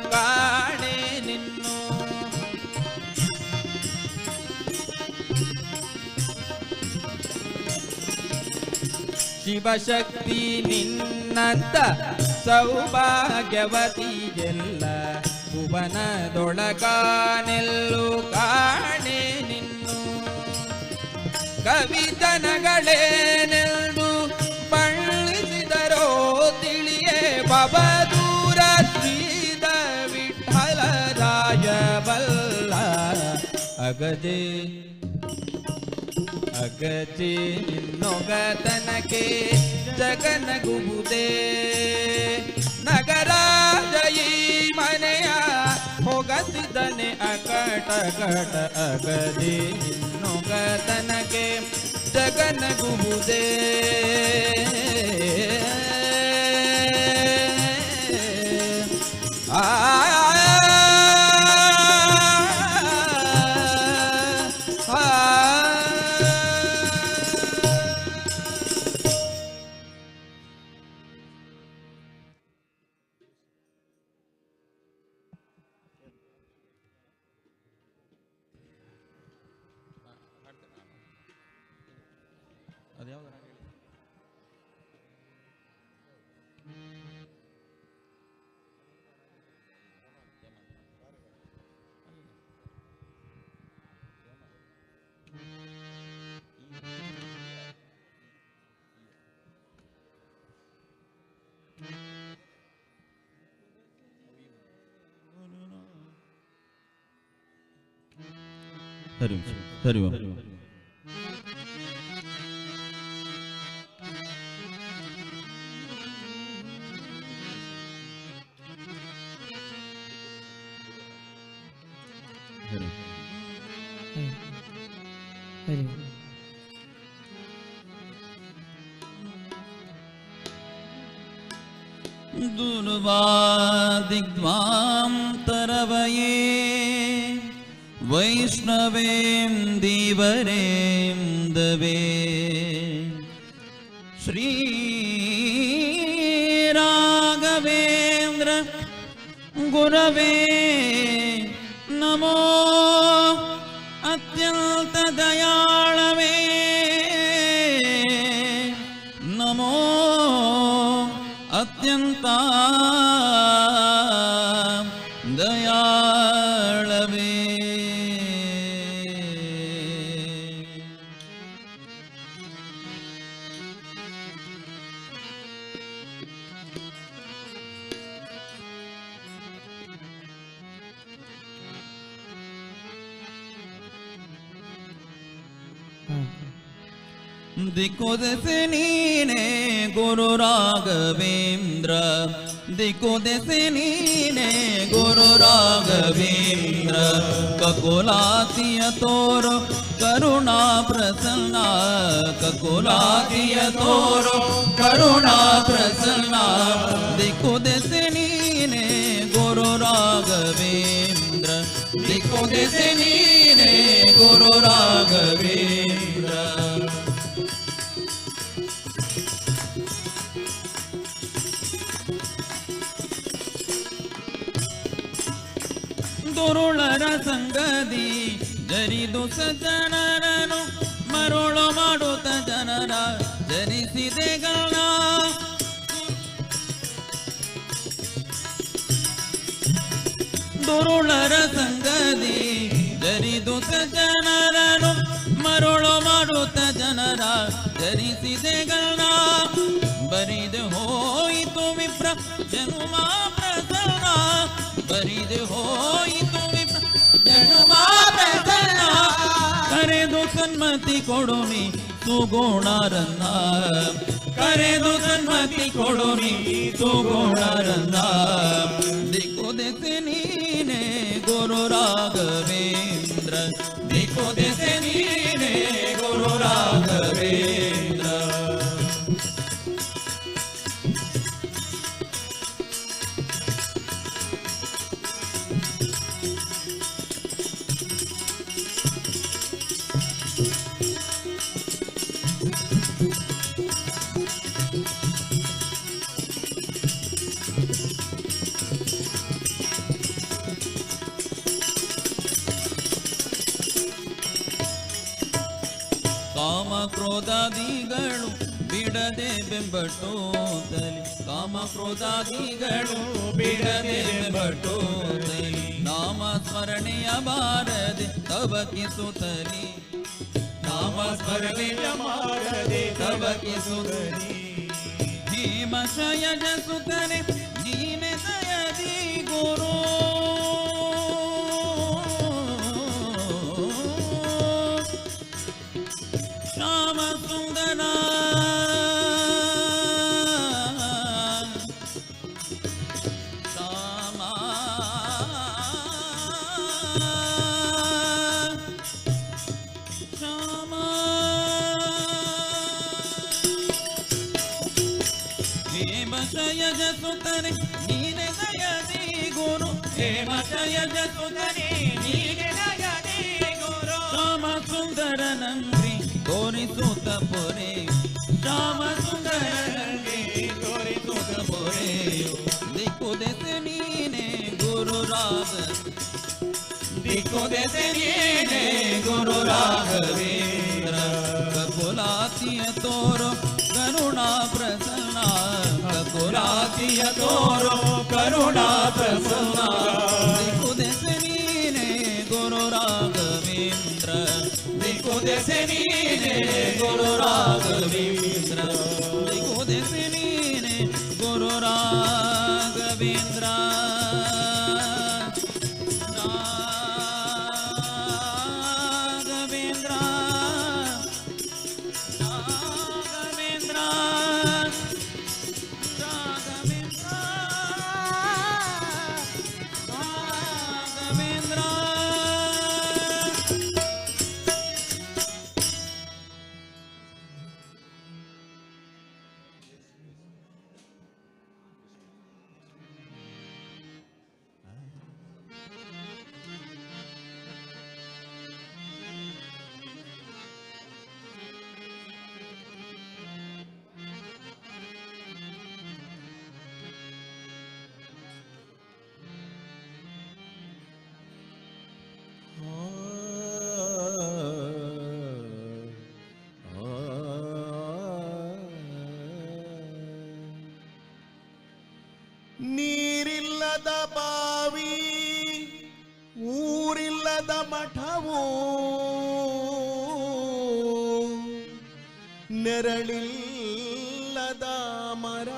ಕಾಣೆ ನಿನ್ನು ಶಿವಶಕ್ತಿ ನಿನ್ನಂತ ಸೌಭಾಗ್ಯವತಿಗೆಲ್ಲ ಭುವನದೊಳಗ ನೆಲ್ಲು ಕಾಣೆ ನಿನ್ನು ಕವಿತನಗಳೇನೆಂದು ಬಣ್ಣಿಸಿದರೋ ತಿಳಿಯೇ ಬಬದೂರ ಶ್ರೀದ ವಿಠಲರಾಯ ಬಲ್ಲ ಅಗಜೆ ಅಗಜೆ ನಿನ್ನೊಗತನಕ್ಕೆ ಜಗನಗುವುದೇ ನಗರಾಜ ಈ ಮನೆಯ ಹೊಗಸಿದನೆ ಅಕಟಕಟ ಅಗಜೆ ನಿನ್ನೊಗತನಕ್ಕೆ ಜಗನಗುವುದೇ ಆ ಹರಿ ಓಂ ಹರಿ ಓಂ ಹರಿ ದುರ್ವಾದಿಗ್ವಾಂ ತರವಯೇ ವೈಷ್ಣವೇಂ ದೀವರೇಂ ದವೇ ಶ್ರೀ ರಾಘವೇಂದ್ರ ಗುರವೇ ನಮೋ ಅತ್ಯಂತ ದಯಾಳವೇ ನಮೋ ಅತ್ಯಂತ ದಯಾಳವೇ ದಿಕ್ಕು ದೆಸೆ ನೀನೇ ಗುರು ರಾಘವೇಂದ್ರ ದಿಕ್ಕು ದೆಸೆ ನೀನೇ ಗುರು ರಾಘವೇಂದ್ರ ಕಕುಲಾತಿಯ ತೋರು ಕರುಣಾ ಪ್ರಸನ್ನ ಕಕುಲಾತಿಯ ತೋರು ಕರುಣಾ ಪ್ರಸನ್ನ ದಿಕ್ಕು ದೆಸೆ ನೀನೇ ಗುರು ರಾಘವೇಂದ್ರ ದಿಕ್ಕು ದೆಸೆ ನೀನೇ ಗುರು ರಾಘವೇಂದ್ರ ದುರುಳರ ಸಂಗದಿ ಜರಿದು ಸಜ್ಜನರನು ಮರುಳು ಮಾಡುತ್ತ ಜನರ ಜರಿಸಿದೆಗಳ ದುರುಳರ ಸಂಗದಿ ಜರಿದು ಸಜ್ಜನರನು ಮರುಳು ಮಾಡುತ್ತ ಜನರ ಜರಿಸಿದೆಗಳ ಬರಿದು ಹೋಯಿತು ವಿಪ್ರ ಜನುಮ ಪ್ರಸನ್ನ ಬರಿದು ಹೋಯಿತು ವಿಪ್ರ ಜನುಮ ಪ್ರಸನ್ನ ಕರೆದು ಸನ್ಮತಿ ಕೊಡುನಿ ಸುಗುಣರನ್ನ ಕರೆದು ಸನ್ಮತಿ ಕೊಡುನಿ ಸುಗುಣರನ್ನ ದಿಕ್ಕು ದೆಸೆ ನೀನೇ ಗುರು ರಾಘವೇಂದ್ರ ದಿಕ್ಕು ದೆಸೆ ನೀನೇ ಗುರು ರಾಘವೇಂದ್ರ ಕಾಮ ಕ್ರೋಧಾದಿಗಳು ಬಿಡದೆ ಬೆಂಬಟ್ಟೋತಲಿ ಕಾಮ ಕ್ರೋಧಾದಿಗಳು ಬಿಡದೆ ಬಟೋದಲಿ ನಾಮ ಸ್ಮರಣೆಯ ಬಾರದೆ ತವಕಿಸುತ್ತಲಿ ನಾಮ ಸ್ಮರಣೆಯ ಮಾಡದೆ ತವಕಿಸುತ್ತಲಿ ಭೀಮಶಯಜ ಸುತನೆ ನೀನೆ ದಯದಿ ಗುರು ಶ್ಯಾಮ ಸುಂದರ ಹೇಮಶಯಜ ಸುತನೆ ನೀನೆ ದಯದಿ ಗುರು ಹೇಮಶಯಜ ಸುತನೆ ನೀನೆ ದಯದಿ ಗುರು ಶ್ಯಾಮ ಸುಂದರ ನಂಗ್ರಿ ತೋರಿಸುತ್ತ ಪೊರೆ ಶ್ಯಾಮ ಸುಂದರ ನಂಗ್ರಿ ತೋರಿಸುತ್ತ ಪೊರೆಯು ದಿಕ್ಕು ದೆಸೆ ನೀನೆ ಗುರು ರಾಗ ದಿಕ್ಕು ದೆಸೆ ನೀನೆ ಗುರು ರಾಘವೇಂದ್ರ ಕಪುಲಾತಿಯ ತೋರೋ ಕರುಣಾ ಪ್ರಸನ್ನ ಕಪುಲಾತಿಯ ತೋರೋ ಕರುಣಾ ಪ್ರಸನ್ನ ದಿಕ್ಕು ದೆಸೆ ನೀನೆ ಗುರು ರಾಘವೇಂದ್ರ ದಿಕ್ಕು ದೆಸೆ ನೀನೆ ಗುರು ರಾಘವೇಂದ್ರ ದಿಕ್ಕು ದೆಸೆ ನೀನೆ ಗುರು ರಾಘವೇಂದ್ರ ನೀರಿಲ್ಲದ ಬಾವಿ ಊರಿಲ್ಲದ ಮಠವು ನೆರಳಿಲ್ಲದ ಮರ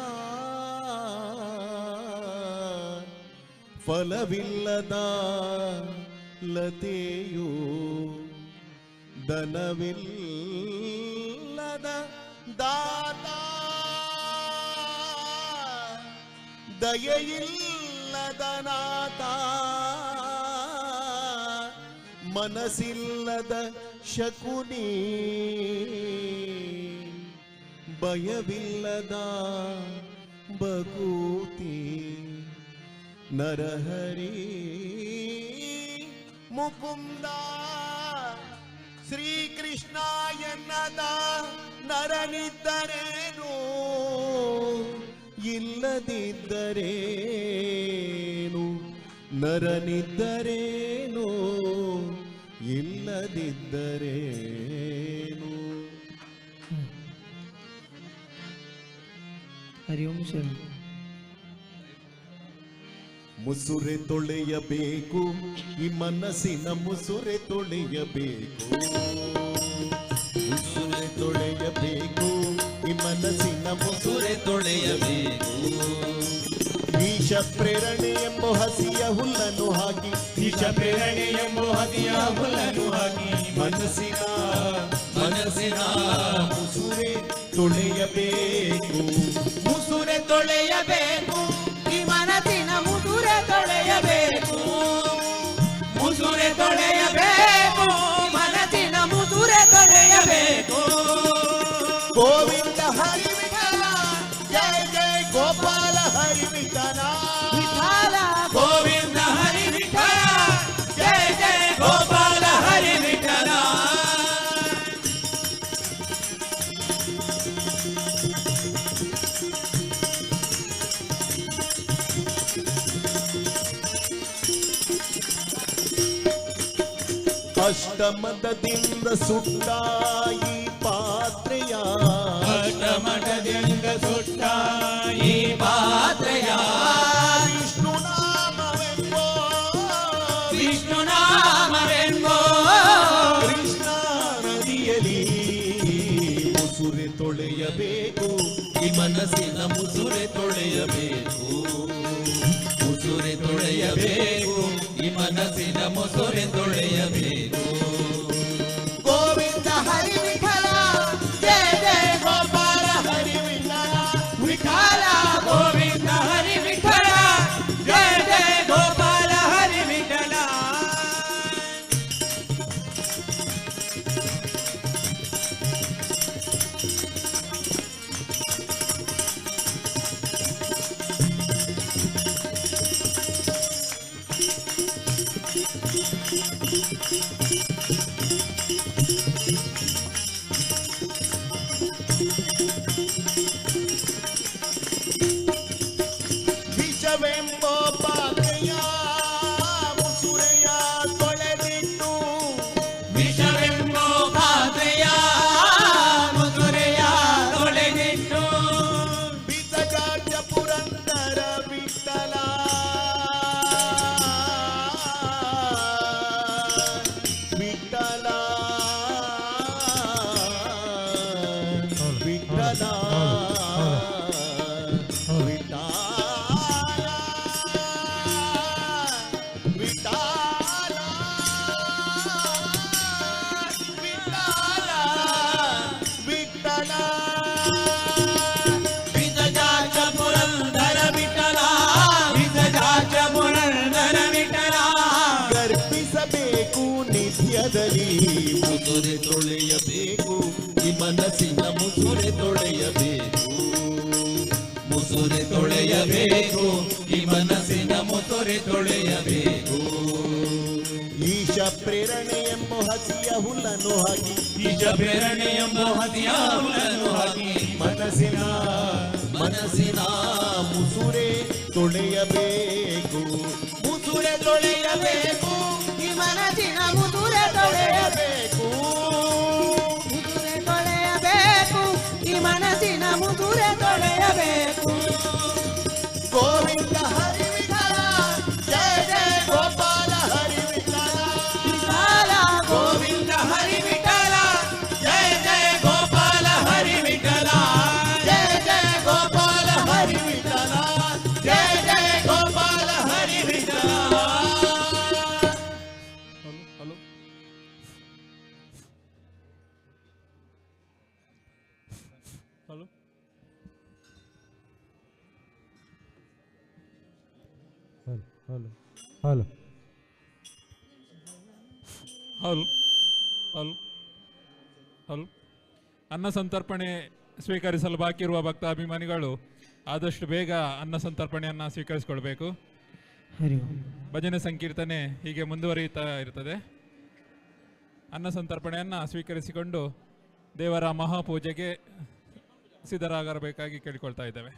ಫಲವಿಲ್ಲದ ಲತೆಯು ದನವಿಲ್ಲದ ದಾತ ದಯೆಯಿಲ್ಲದ ನಾಥ ಮನಸ್ಸಿಲ್ಲದ ಶಕುನಿ ಭಯವಿಲ್ಲದ ಬಕೂತಿ ನರಹರಿ ಮುಕುಂದ ಶ್ರೀಕೃಷ್ಣ ಎನ್ನದ ನರನಿದ್ದರೇನು ಇಲ್ಲದಿದ್ದರೇನು ನರನಿದ್ದರೇನು ಇಲ್ಲದಿದ್ದರೇನು. ಹರಿ ಓಂ ಶರಣ. ಮುಸುರೆ ತೊಳೆಯಬೇಕು ಈ ಮನಸ್ಸಿನ ಮುಸುರೆ ತೊಳೆಯಬೇಕು ಮುಸುರೆ ತೊಳೆಯಬೇಕು ಈ ಮನಸ್ಸಿನ ಮುಸುರೆ ತೊಳೆಯಬೇಕು ಈಶ ಪ್ರೇರಣೆ ಎಂಬ ಹಸಿಯ ಹುಲ್ಲನ್ನು ಹಾಕಿ ಈಶ ಪ್ರೇರಣೆ ಎಂಬ ಹಸಿಯ ಹುಲ್ಲನ್ನು ಹಾಕಿ ಮನಸ್ಸಿನ ಮುಸುರೆ ತೊಳೆಯಬೇಕು ಮುಸುರೆ ತೊಳೆಯಬೇಕು ಈ ಮನಸ್ಸಿನ ಮುಸುರೆ ತೊಳೆಯಬೇಕು ಮುಸುರೆ ತೊಳೆಯಬೇಕು ಈ ಮನಸ್ಸಿನ ಮುಸುರೆ ತೊಳೆಯಬೇಕು. ಗೋವಿಂದ ಹರಿ ವಿಠಲ ಜಯ ಜಯ ಗೋಪಾಲ ಹರಿ ವಿಠಲ ವಿಠಲ ಗೋವಿಂದ ಹರಿ ವಿಠಲ ಜಯ ಜಯ ಗೋಪಾಲ ಹರಿ ವಿಠಲ. ಅಷ್ಟಮದದಿಂದ ಸುಟ್ಟ ಈ ಪಾತ್ರೆಯ ಅಷ್ಟಮಠದಿಂದ ಸುಟ್ಟ ಈ ಪಾತ್ರೆಯ ವಿಷ್ಣು ನಾಮವೆಂಬೋ ವಿಷ್ಣು ನಾಮವೆಂಬೋ ಕೃಷ್ಣ ನದಿಯಲ್ಲಿ ಮುಸುರೆ ತೊಳೆಯಬೇಕು ಈ ಮನಸ್ಸಿನ ಮುಸುರೆ ತೊಳೆಯಬೇಕು ಮುಸುರೆ ತೊಳೆಯಬೇಕು ಈ ಮನಸ್ಸಿನ ಮುಸುರೆ ತೊಳೆಯಬೇಕು ಗೋವಿಂದ ಹರಿ ವಿಠಲ ಜಯ ಜಯ ಗೋಪಾಲ ಹರಿ ವಿಠಲ ವಿಠಲ ಗೋವಿಂದ ಹರಿ ವಿಠಲ ಜಯ ಜಯ ಗೋಪಾಲ ಹರಿ ವಿಠಲ ವಿಷವೆಂಬೋ ಪಾತ್ರೆಯ ಮುಸುರೆಯ ತೊಳೆದಿಟ್ಟು ವಿಷವೆಂಬೋ ಪಾತ್ರೆಯ ಮುಸುರೆಯ ತೊಳೆದಿಟ್ಟು ಬಿಸಜಾಜ ಪುರಂದರ ವಿಠಲ ವಿಠಲ ವಿಠಲ ವಿಸಜಾಚ ಪುರಂದರ ವಿಠಲ ವಿಸಜಾಚ ಪುರಂದರ ವಿಠಲ ಗರ್ಭಿಸಬೇಕು ನಿತ್ಯದಲ್ಲಿ ಮುಸುರೆ ತೊಳೆಯಬೇಕು ಈ ಮನಸ್ಸಿನ ಮುಸುರೆ ತೊಳೆಯಬೇಕು ಮುಸುರೆ ತೊಳೆಯಬೇಕು ಈ ಮನಸ್ಸಿನ ಮುಸುರೆ ತೊಳೆಯಬೇಕು ಈಶ ಪ್ರೇರಣೆ ಎಂಬ ಹಸಿಯ ಹುಲ್ಲನ್ನು ಹಾಕಿ ಈಶ ಪ್ರೇರಣೆ ಎಂಬ ಹಸಿಯ ಹುಲ್ಲನ್ನು ಹಾಕಿ ಮನಸ್ಸಿನ ಮುಸುರೆ ತೊಳೆಯಬೇಕು ಮುಸುರೆ ತೊಳೆಯಬೇಕು ಈ ಮನಸ್ಸಿನ ಮುಸುರೆ ತೊಳೆಯಬೇಕು ಮುಸುರೆ ತೊಳೆಯಬೇಕು ಈ ಮನಸ್ಸಿನ ಮುಸುರೆ ತೊಳೆಯಬೇಕು ಗೋವಿಂದ ಹರಿ ವಿಠಲ ಜಯ ಜಯ ಗೋಪಾಲ ಹರಿ ವಿಠಲ ವಿಠಲ ಗೋವಿಂದ ಹರಿ ವಿಠಲ ಜಯ ಜಯ ಗೋಪಾಲ ಹರಿ ವಿಠಲ ಜಯ ಜಯ ಗೋಪಾಲ ಹರಿ ವಿಠಲ ಜಯ ಜಯ ಗೋಪಾಲ ಹರಿ ವಿಠಲ ಹಲೋ ಹಲೋ ಹಲೋ ಹೌದು ಹೌದು ಹೌದು ಅನ್ನ ಸಂತರ್ಪಣೆ ಸ್ವೀಕರಿಸಲು ಬಾಕಿ ಇರುವ ಭಕ್ತಾಭಿಮಾನಿಗಳು ಆದಷ್ಟು ಬೇಗ ಅನ್ನ ಸಂತರ್ಪಣೆಯನ್ನು ಸ್ವೀಕರಿಸಿಕೊಳ್ಬೇಕು. ಹರಿ ಓಂ. ಭಜನೆ ಸಂಕೀರ್ತನೆ ಹೀಗೆ ಮುಂದುವರಿಯುತ್ತಾ ಇರ್ತದೆ. ಅನ್ನ ಸಂತರ್ಪಣೆಯನ್ನು ಸ್ವೀಕರಿಸಿಕೊಂಡು ದೇವರ ಮಹಾಪೂಜೆಗೆ ಸಿದ್ಧರಾಗಬೇಕಾಗಿ ಕೇಳಿಕೊಳ್ತಾ ಇದ್ದೇವೆ.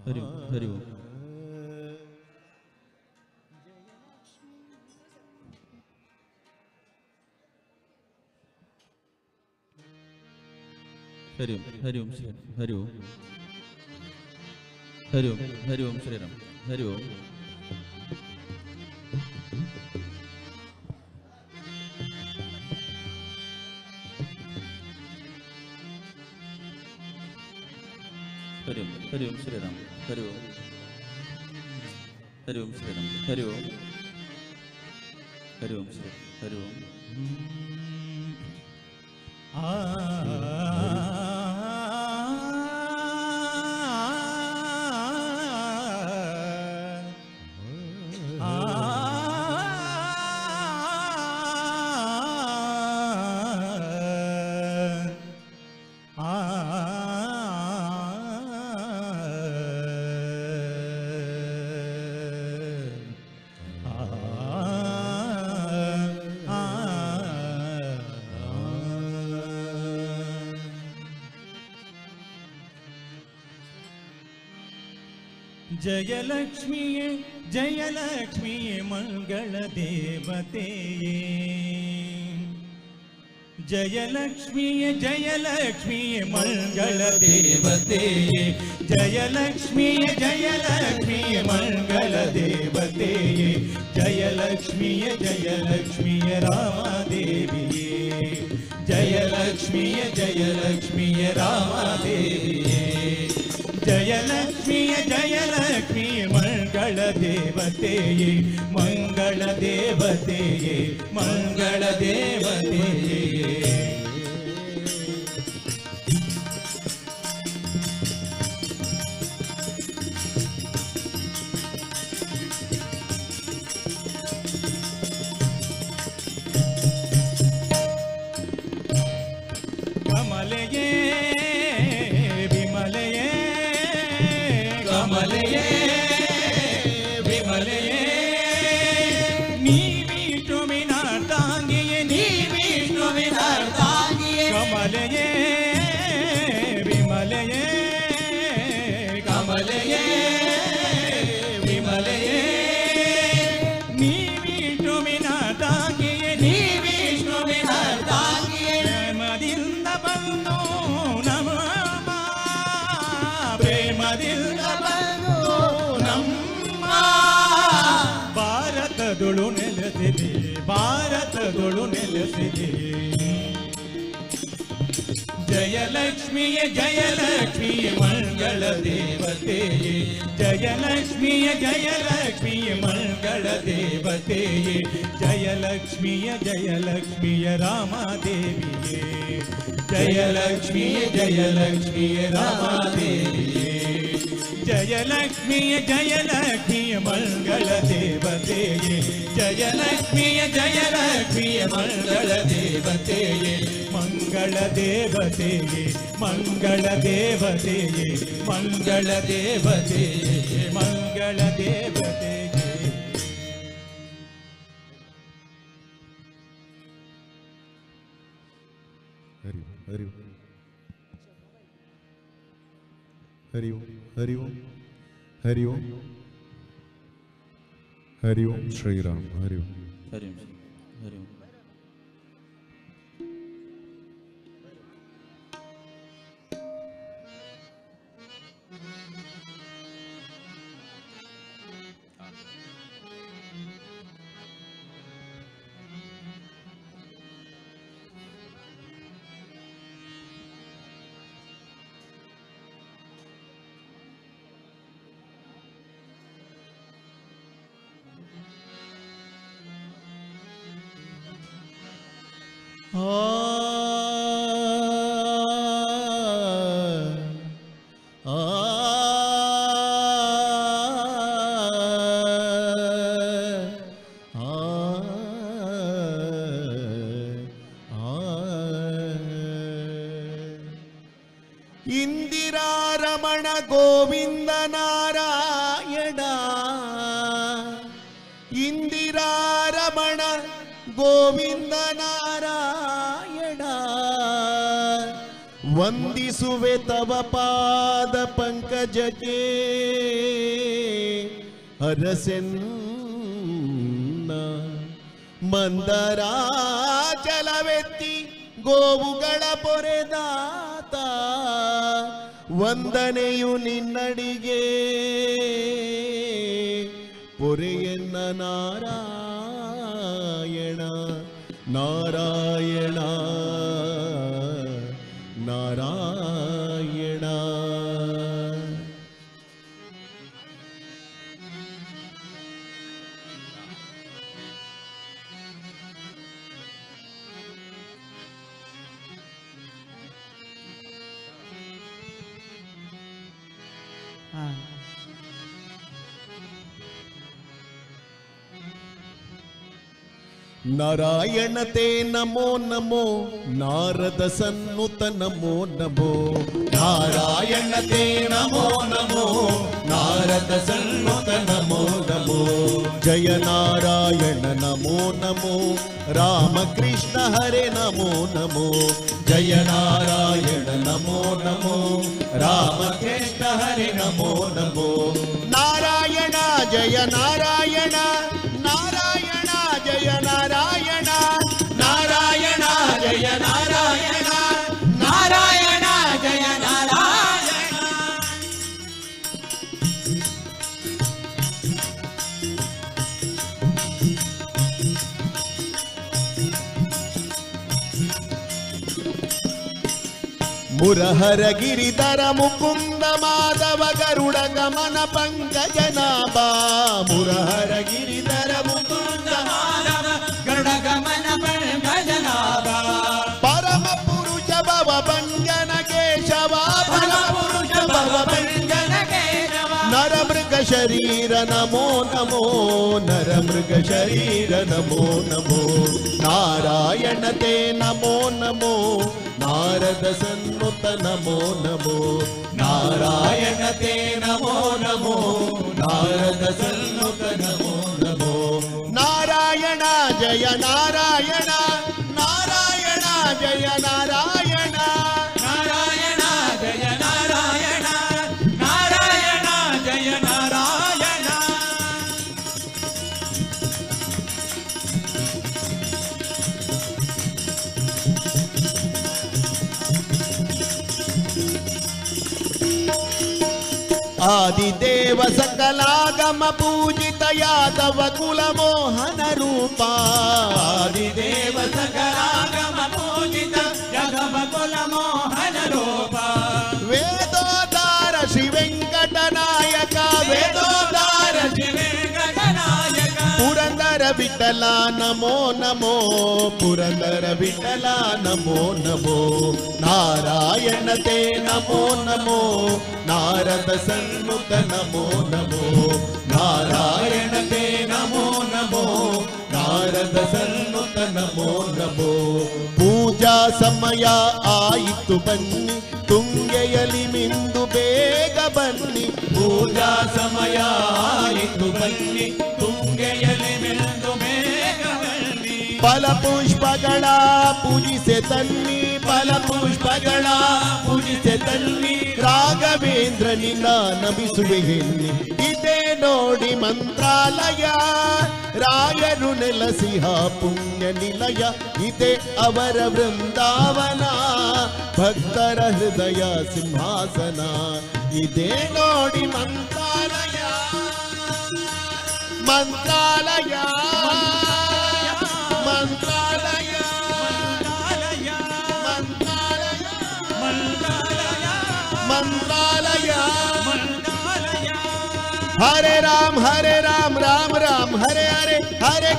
ಹರಿ ಓಂ ಹರಿ ಓಂ ಹರಿ ಓಂ ಹರಿ ಓಂ ಶ್ರೀ ಹರಿ ಓಂ ಹರಿ ಓಂ ಹರಿ ಓಂ ಶ್ರೀರಾಮ್ ಹರಿ ಓಂ ಹರಿ ಓಂ ಹರಿ ಓಂ ಶ್ರೀರಾಮ್ ಹರಿ ಓಂ ಹರಿ ಓಂ ಶ್ರೀರಾಮ್ ಹರಿ ಓಂ ಹರಿ ಓಂ ಶ್ರೀ ಹರಿ ಓಂ ಜಯಲಕ್ಷ್ಮಿಯೇ ಜಯಲಕ್ಷ್ಮಿಯೇ ಮಂಗಳ ದೇವತೆಯೇ ಜಯಲಕ್ಷ್ಮಿಯೇ ಜಯಲಕ್ಷ್ಮಿಯೇ ಮಂಗಳ ದೇವತೆಯೇ ಜಯಲಕ್ಷ್ಮಿಯೇ ಜಯಲಕ್ಷ್ಮಿಯೇ ಮಂಗಳ ದೇವತೆಯೇ ಜಯಲಕ್ಷ್ಮಿಯೇ ಜಯಲಕ್ಷ್ಮಿಯೇ ರಾಮದೇವಿಯೇ ಜಯಲಕ್ಷ್ಮಿಯೇ ಜಯಲಕ್ಷ್ಮಿಯೇ ರಾಮದೇವಿಯೇ ಜಯಲಕ್ಷ್ಮಿಯೇ ಜಯಲಕ್ಷ್ಮಿಯೇ ಮಂಗಳ ದೇವತೆಯೇ ಮಂಗಳ ದೇವತೆಯೇ ಮಂಗಳ ದೇವತೆಯೇ ಕಮಲೆಯೇ ವಿಮಲೆಯೇ ಕಮಲೆಯೇ ವಿಮಲೆಯೇ ನೀ ವಿಷ್ಣುವಿನಾರ್ಧಾಂಗಿಯೇ ನೀ ವಿಷ್ಣುವಿನಾರ್ಧಾಂಗಿಯೇ ಕಮಲೆಯೇ ವಿಮಲೆಯೇ ಕಮಲೆಯೇ ವಿಮಲೆಯೇ ನೀ ವಿಷ್ಣುವಿನಾರ್ಧಾಂಗಿಯೇ ನೀ ವಿಷ್ಣುವಿನಾರ್ಧಾಂಗಿಯೇ ಪ್ರೇಮದಿಂದ ಬಂದು ನಮ್ಮ ಪ್ರೇಮದಿಂದ ಬಂದು ನಮ್ಮ ಭಾರತದೊಳು ನೆಲೆಸಿದೆ ಭಾರತದೊಳು ನೆಲೆಸಿದೆ ಜಯಲಕ್ಷ್ಮಿಯೇ ಜಯಲಕ್ಷ್ಮಿಯೇ ಮಂಗಳ ದೇವತೆಯೇ ಜಯಲಕ್ಷ್ಮಿಯೇ ಜಯಲಕ್ಷ್ಮಿಯೇ ಮಂಗಳ ದೇವತೆಯೇ ಜಯಲಕ್ಷ್ಮಿಯೇ ಜಯಲಕ್ಷ್ಮಿಯೇ ರಾಮದೇವಿಯೇ ಜಯಲಕ್ಷ್ಮಿಯೇ ಜಯಲಕ್ಷ್ಮಿಯೇ ರಾಮದೇವಿಯೇ ಜಯಲಕ್ಷ್ಮಿಯೇ ಜಯಲಕ್ಷ್ಮಿಯೇ ಮಂಗಳ ದೇವತೆಯೇ ಜಯಲಕ್ಷ್ಮಿಯೇ ಜಯಲಕ್ಷ್ಮಿಯೇ ಮಂಗಳ ದೇವತೆಯೇ ಮಂಗಳ ದೇವತೆಯೇ ಮಂಗಳ ದೇವತೆಯೇ ಮಂಗಳ ದೇವತೆಯೇ ಮಂಗಳ ದೇವತೆಯೇ ಹರಿ ಓಂ ಹರಿ ಓಂ ಹರಿ ಓಂ ಹರಿ ಓಂ ಹರಿ ಓಂ ಶ್ರೀರಾಮ್ ಹರಿ ಓಂ ಹರಿ ಓಂ ಹರಿ ಓಂ ಇಂದಿರಾ ರಮಣ ಗೋವಿಂದ ನಾರಾಯಣ ಇಂದಿರಾ ರಮಣ ಗೋವಿಂದ ನಾರಾಯಣ ವಂದಿಸುವೆ ತವ ಪಾದ ಪಂಕಜಕ್ಕೆ ಹರಸೆನ್ನ ಮಂದರಾಚಲವೆತ್ತಿ ಗೋವುಗಳ ಪೊರೆದಾತ ವಂದನೆಯು ನಿನ್ನಡಿಗೆ ಪೊರೆಯನ್ನ ನಾರಾಯಣ ನಾರಾಯಣ ನಾರಾಯಣ ನಾರಾಯಣತೆ ನಮೋ ನಮೋ ನಾರದ ಸನ್ನುತ ನಮೋ ನಮೋ ನಾರಾಯಣತೆ ನಮೋ ನಮೋ ನಾರದ ಸನ್ನುತ ನಮೋ ನಮೋ ಜಯ ನಾರಾಯಣ ನಮೋ ನಮೋ ರಾಮಕೃಷ್ಣ ಹರೆ ನಮೋ ನಮೋ ಜಯ ನಾರಾಯಣ ನಮೋ ನಮೋ ರಾಮಕೃಷ್ಣ ಹರೆ ನಮೋ ನಮೋ ಜಯ ನಾರಾಯಣ ನಾರಾಯಣ ಜಯ ನಾರಾಯಣ ನಾರಾಯಣ ಜಯ ನಾರಾಯಣ ನಾರಾಯಣ ಜಯ ನಾರಾಯಣ. ಮುರಹರ ಗಿರಿಧರ ಮುಕುಂದ ಮಾಧವ ಗರುಡ ಗಮನ ಪಂಕಜನಾಭ ಮುರಹರ ಗಿರಿಧರ ಮುಕುಂದ ಮಾಧವ ಗರುಡ ಗಮನ ಪಂಕಜನಾಭ ಪರಮ ಪುರುಷ ಭವ ಭಂಜನ ಕೇಶವ ಪರಮ ಪುರುಷ ಭವ ಭಂಜನ ಕೇಶವ ನರ ಮೃಗ ಶರೀರ ನಮೋ ನಮೋ ನರ ಮೃಗ ಶರೀರ ನಮೋ ನಮೋ ನಾರಾಯಣ ತೇ ನಮೋ ನಮೋ ನಾರದ ಸನ್ನುತ ನಮೋ ನಮೋ ನಾರಾಯಣ ತೇ ನಮೋ ನಮೋ ನಾರದ ಸನ್ನುತ ನಮೋ ನಮೋ ನಾರಾಯಣ ಜಯ ನಾರಾಯಣ ನಾರಾಯಣ ಜಯ ನಾರಾಯಣ ನಾರಾಯಣ ಜಯ ನಾರಾಯಣ ನಾರಾಯಣ ಜಯ ನಾರಾಯಣ. ಆದಿದೇವ ಸಕಲಾಗಮ ಪೂಜಿತ ಯಾದವ ಕುಲ ಮೋಹನ ರೂಪ ಆದಿದೇವ ಸಕಲಾಗಮ ಪೂಜಿತ ಯಾದವ ಕುಲ ಮೋಹನ ರೂಪ ವೇದೋದಾರ ಶ್ರೀ ವೆಂಕಟನಾಯಕ ವೇದೋದಾರ ಶ್ರೀ ವೆಂಕಟನಾಯಕ ಪುರಂದರ ವಿಠಲ ನಮೋ ನಮೋ ಪುರಂದರ ವಿಠಲ ನಮೋ ನಮೋ ನಾರಾಯಣ ತೇ ನಮೋ ನಮೋ ನಾರದ ಸನ್ನುತ ನಮೋ ನಮೋ ನಾರಾಯಣ ತೇ ನಮೋ ನಮೋ ನಾರದ ಸನ್ನುತ ನಮೋ ನಮೋ ಪೂಜಾ ಸಮಯ ಆಯಿತು ಬನ್ನಿ ತುಂಗೆಯಲಿ ಮಿಂದು ಬೇಗ ಬನ್ನಿ ಪೂಜಾ ಸಮಯ ಆಯಿತು ಬನ್ನಿ ತುಂಗೆಯಲ್ಲಿ ಮೆರೆದು ಬೇಗ ಬನ್ನಿ ಫಲಪುಷ್ಪಗಳ ಪೂಜಿಸೆ ತನ್ನಿ ಫಲಪುಷ್ಪಗಳ ಪೂಜಿಸೆ ತನ್ನಿ ರಾಘವೇಂದ್ರ ನಿನ್ನ ನಮಿಸುವೆ ಎನ್ನಿ ಇದೇ ನೋಡಿ ಮಂತ್ರಾಲಯ ರಾಯರು ನೆಲಸಿಹ ಪುಣ್ಯ ನಿಲಯ ಇದೇ ಅವರ ವೃಂದಾವನ ಭಕ್ತರ ಹೃದಯ ಸಿಂಹಾಸನ ಇದೇ ನೋಡಿ ಮಂತ್ರಾಲಯ ಮಂತ್ರಾಲಯ ಮಂತ್ರಾಲಯ ಮಂತ್ರಾಲಯ ಹರೆ ರಾಮ್ ರಾಮ್ ರಾಮ್ ಹರೆ ಹರೆ ಹರೆ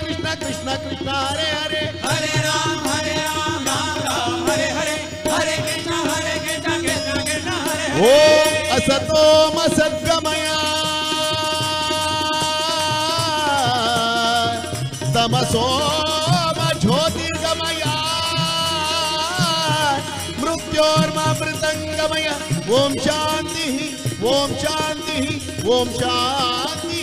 ಕೃಷ್ಣ ಕೃಷ್ಣ ಕೃಷ್ಣ ಹರೆ ಹರೆ ಹರೆ ರಾಮ ರಾಮ ರಾಮ ಹರೆ ಹರೆ ಹರೆ ಕೃಷ್ಣ ಕೃಷ್ಣ ಕೃಷ್ಣ ಹರೆ ಓಂ ಅಸತೋಮ ಸದ್ಗಮಯ ತಮಸೋಮ ಜ್ಯೋತಿರ್ಗಮಯ ಮೃತ್ಯೋರ್ಮಾಮೃತಂಗಮಯ ಓಂ ಶಾಂತಿ ಓಂ ಶಾಂತಿ ಓಂ ಶಾಂತಿ.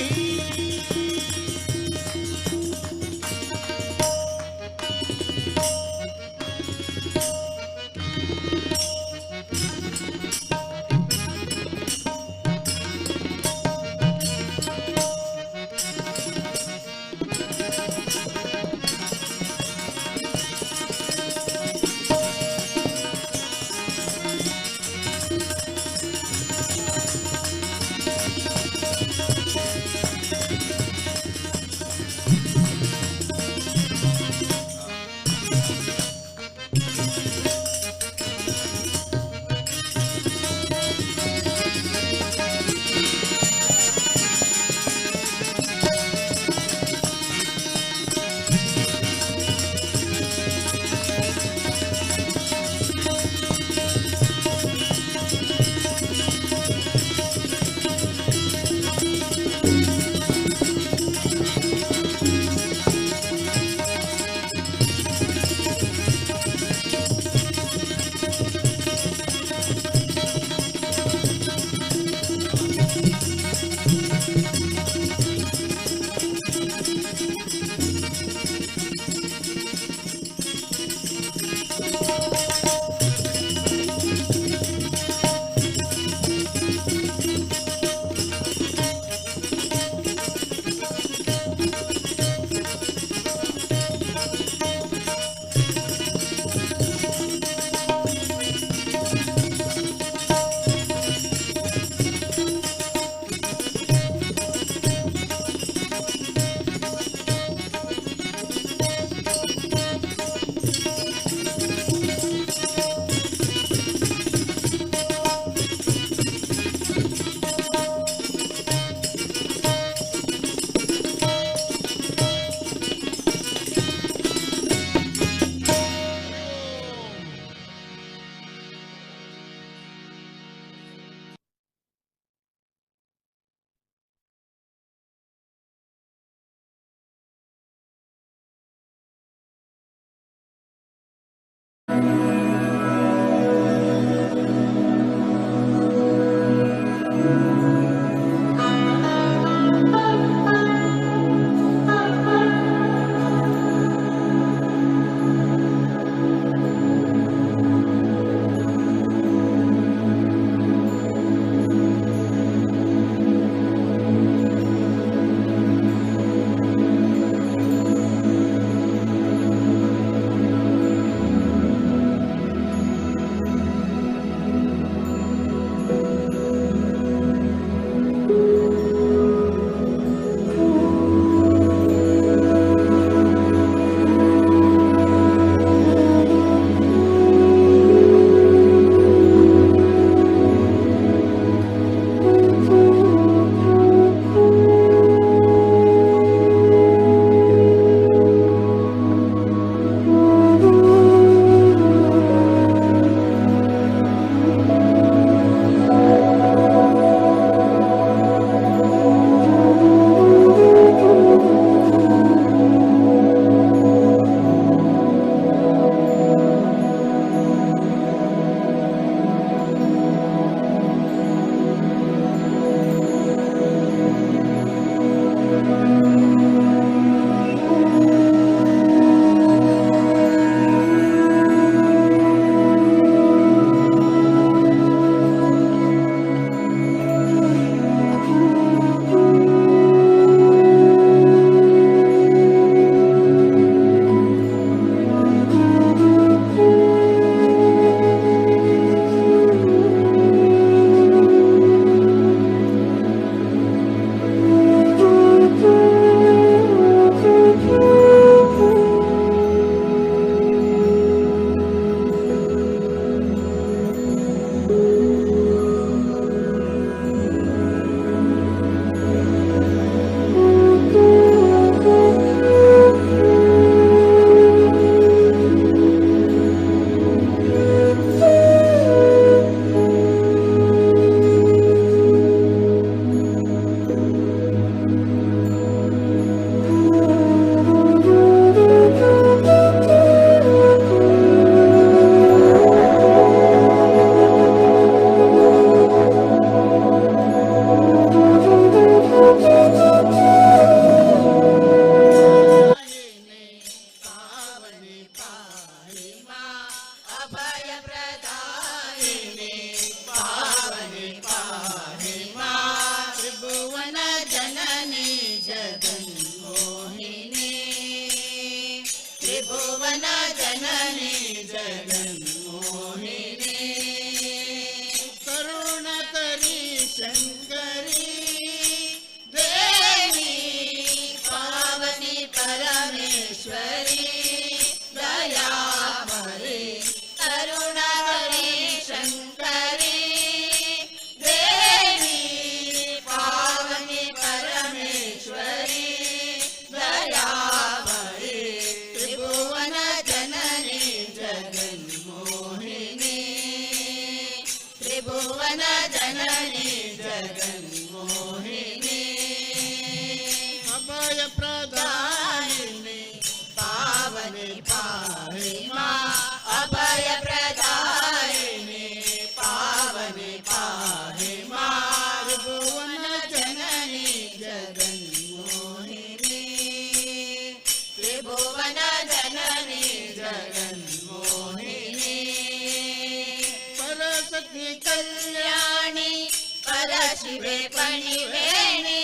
शिवे पणिवेणी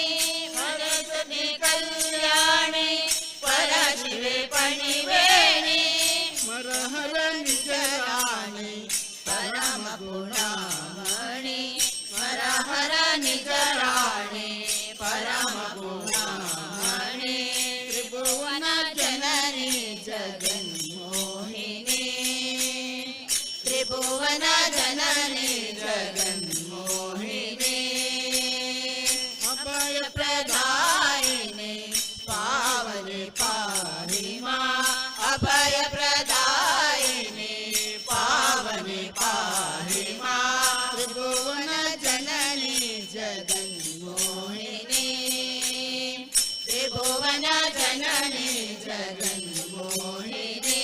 भरतने कल्याणी परशिवे पणिवेणी मरहर निजराणी परम गुणामणि मरहर निजराणी परम गुणामणि त्रिभुवन जननी जगन्मोहिनी त्रिभुवन जननी जगन्मोहिनी अभय प्रदायिनी पावनी पाहि मां अभय प्रदायिनी पावनी पाहि मां त्रिभुवन जननी जगन्मोहिनी त्रिभुवन जननी जगन्मोहिनी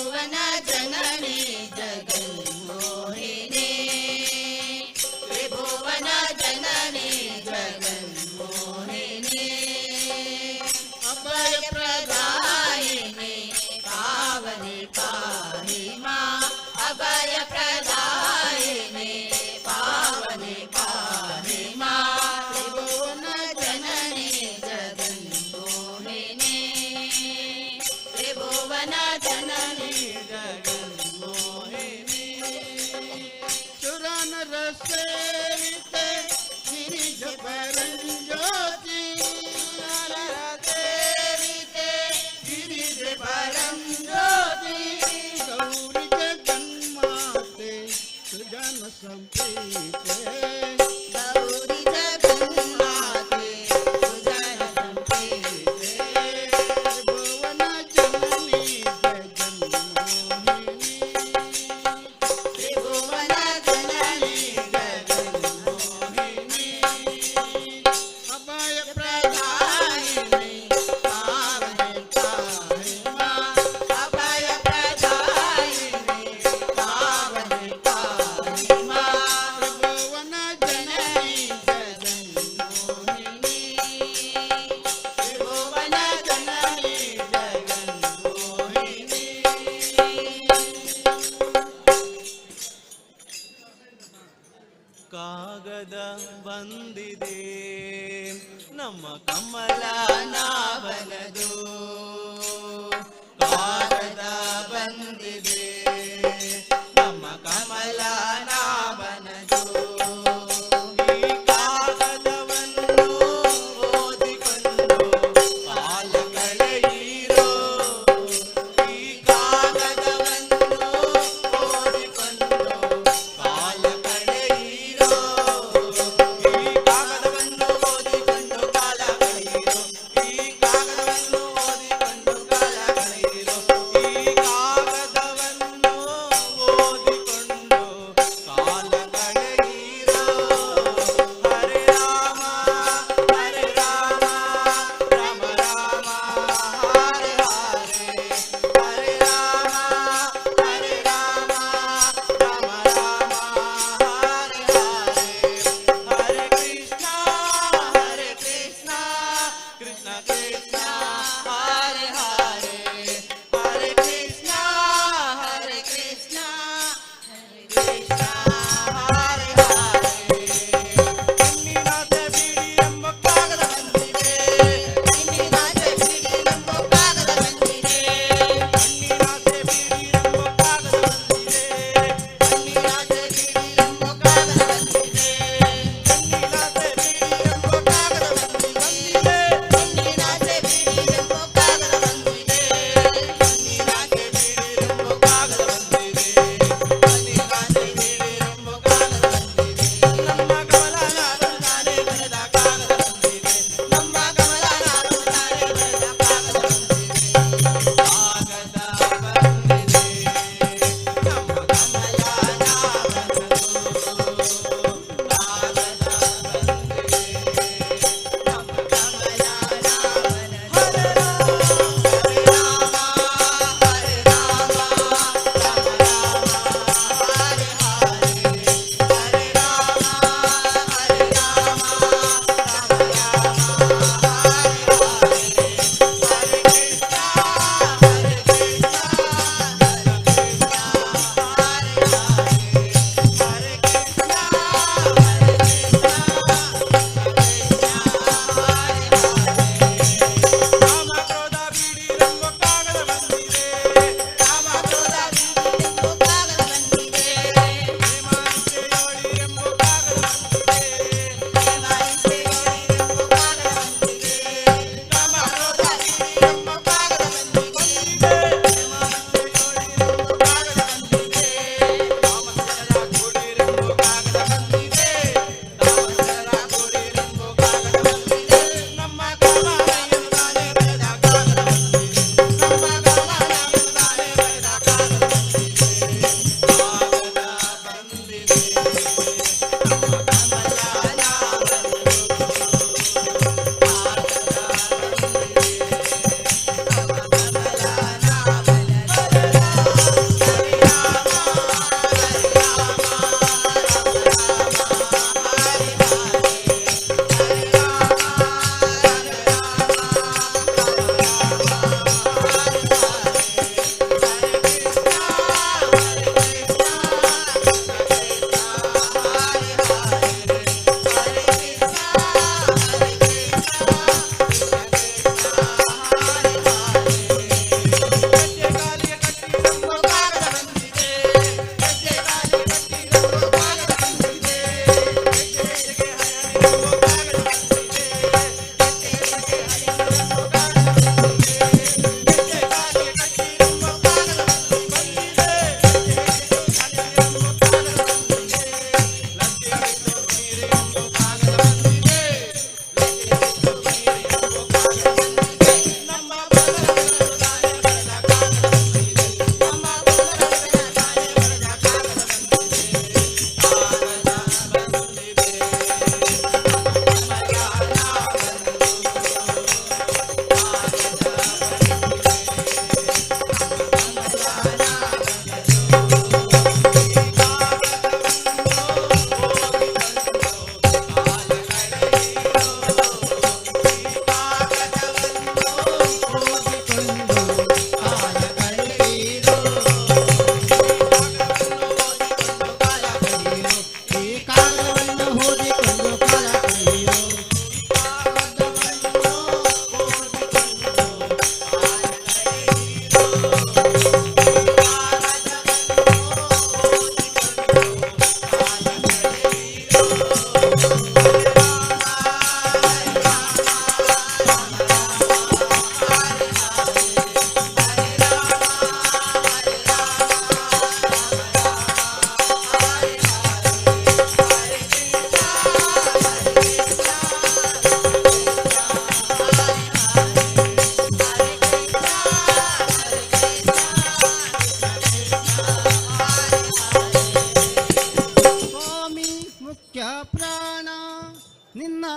ತ್ರಿಭುವನ ಜನನಿ ಜಗನ್ಮೋಹಿನಿ ತ್ರಿಭುವನ ಜನನಿ ಜಗನ್ಮೋಹಿನಿ ಅಭಯ ಪ್ರದಾಯಿನಿ ಪಾವನಿ ಪಾಹಿ ಮಾ ಅಭಯ ಪ್ರದಾಯಿನಿ ಪಾವನಿ ಪಾಹಿ ಮಾ ತ್ರಿಭುವನ ಜನನಿ ಜಗನ್ಮೋಹಿನಿ ತ್ರಿಭುವನ ಜನನಿ ಜಗನ್ಮೋಹಿನಿ ಚುರನರ ಸೇವಿತೆ ಗಿರಿಜ ಪರಂಜ್ಯೋತಿ ಸೇವಿತೆ ಗಿರಿಜ ಪರಂಜ್ಯೋತಿ ಗೌರಿ ಜಗನ್ಮಾತೆ ಸುಜನ ಸಂಪ್ರೀತೆ ಗೌರಿ ಜಗನ್ಮಾತೆ ಸುಜನ ಸಂಪ್ರೀತೆ ತ್ರಿಭುವನ ಜನನಿ ಜಗನ್ಮೋಹಿನಿ ತ್ರಿಭುವನ ಜನನಿ ಜಗನ್ಮೋಹಿನಿ ಅಭಯ ಪ್ರದಾಯಿನಿ ಪಾವನಿ ಪಾಹಿ ಮಾ ಅಭಯ ಪ್ರದಾಯಿನಿ ಪಾವನಿ ಪಾಹಿ ಮಾ ತ್ರಿಭುವನ ಜನನಿ ಜಗನ್ಮೋಹಿನಿ ತ್ರಿಭುವನ ಜನನಿ ಜಗನ್ಮೋಹಿನಿ ಕಾಗದ ಬಂದಿದೆ ನಮ್ಮ ಕಮಲ ನಾವನದು ಕಾಗದ ಬಂದಿದೆ ನಮ್ಮ ಕಮಲ ನಾವನದು ಈ ಕಾಗದವನ್ನು ಓದಿಕೊಂಡು ಕಾಲ ಕಳೆಯಿರೋ ಈ ಕಾಗದವನ್ನು ಓದಿಕೊಂಡು ಕಾಲ ಕಳೆಯಿರೋ ಈ ಕಾಗದವನ್ನು ಓದಿಕೊಂಡು ಕಾಲ ಕಳೆಯಿರೋ ಈ ಕಾಗದವನ್ನು ಓದಿಕೊಂಡು